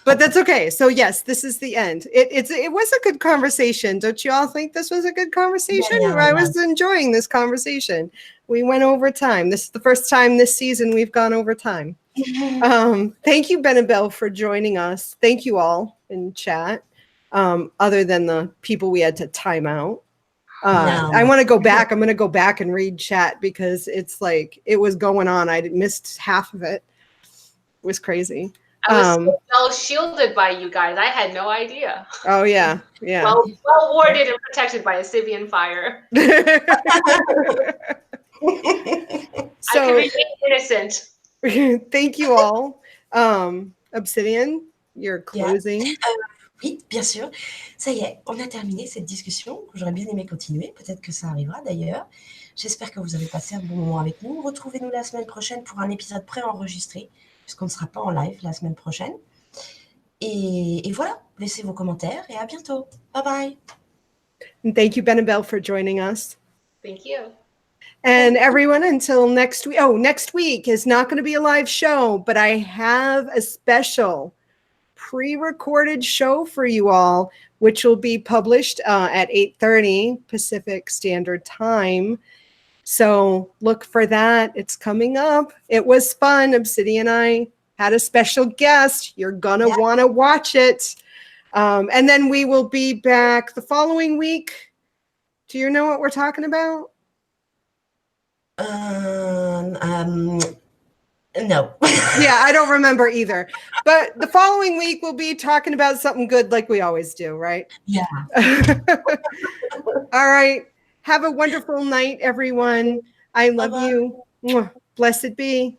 But that's okay. So yes, this is the end. It was a good conversation. Don't you all think this was a good conversation? I was enjoying this conversation. We went over time. This is the first time this season we've gone over time. Thank you, Benebell, for joining us. Thank you all in chat. Other than the people we had to time out. I want to go back. I'm going to go back and read chat because it's like it was going on. I missed half of it. It was crazy. I was so well shielded by you guys. I had no idea. Oh yeah. Well warded and protected by a Sibian fire. So, I can remain innocent. Thank you all. Obsidian, you're closing. Oui, bien sûr. Ça y est, on a terminé cette discussion. J'aurais bien aimé continuer. Peut-être que ça arrivera d'ailleurs. J'espère que vous avez passé un bon moment avec nous. Retrouvez-nous la semaine prochaine pour un épisode préenregistré, puisqu'on ne sera pas en live la semaine prochaine. Et voilà, laissez vos commentaires et à bientôt. Bye bye. And thank you, Benebell, for joining us. Thank you. And everyone, until next week. Oh, next week is not going to be a live show, but I have a special pre-recorded show for you all, which will be published at 8:30 Pacific Standard Time. So look for that. It's coming up. It was fun. Obsidian and I had a special guest. You're going to want to watch it. And then we will be back the following week. Do you know what we're talking about? No. Yeah, I don't remember either. But the following week, we'll be talking about something good like we always do, right? Yeah. All right. Have a wonderful night, everyone. I love you. Mwah. Blessed be.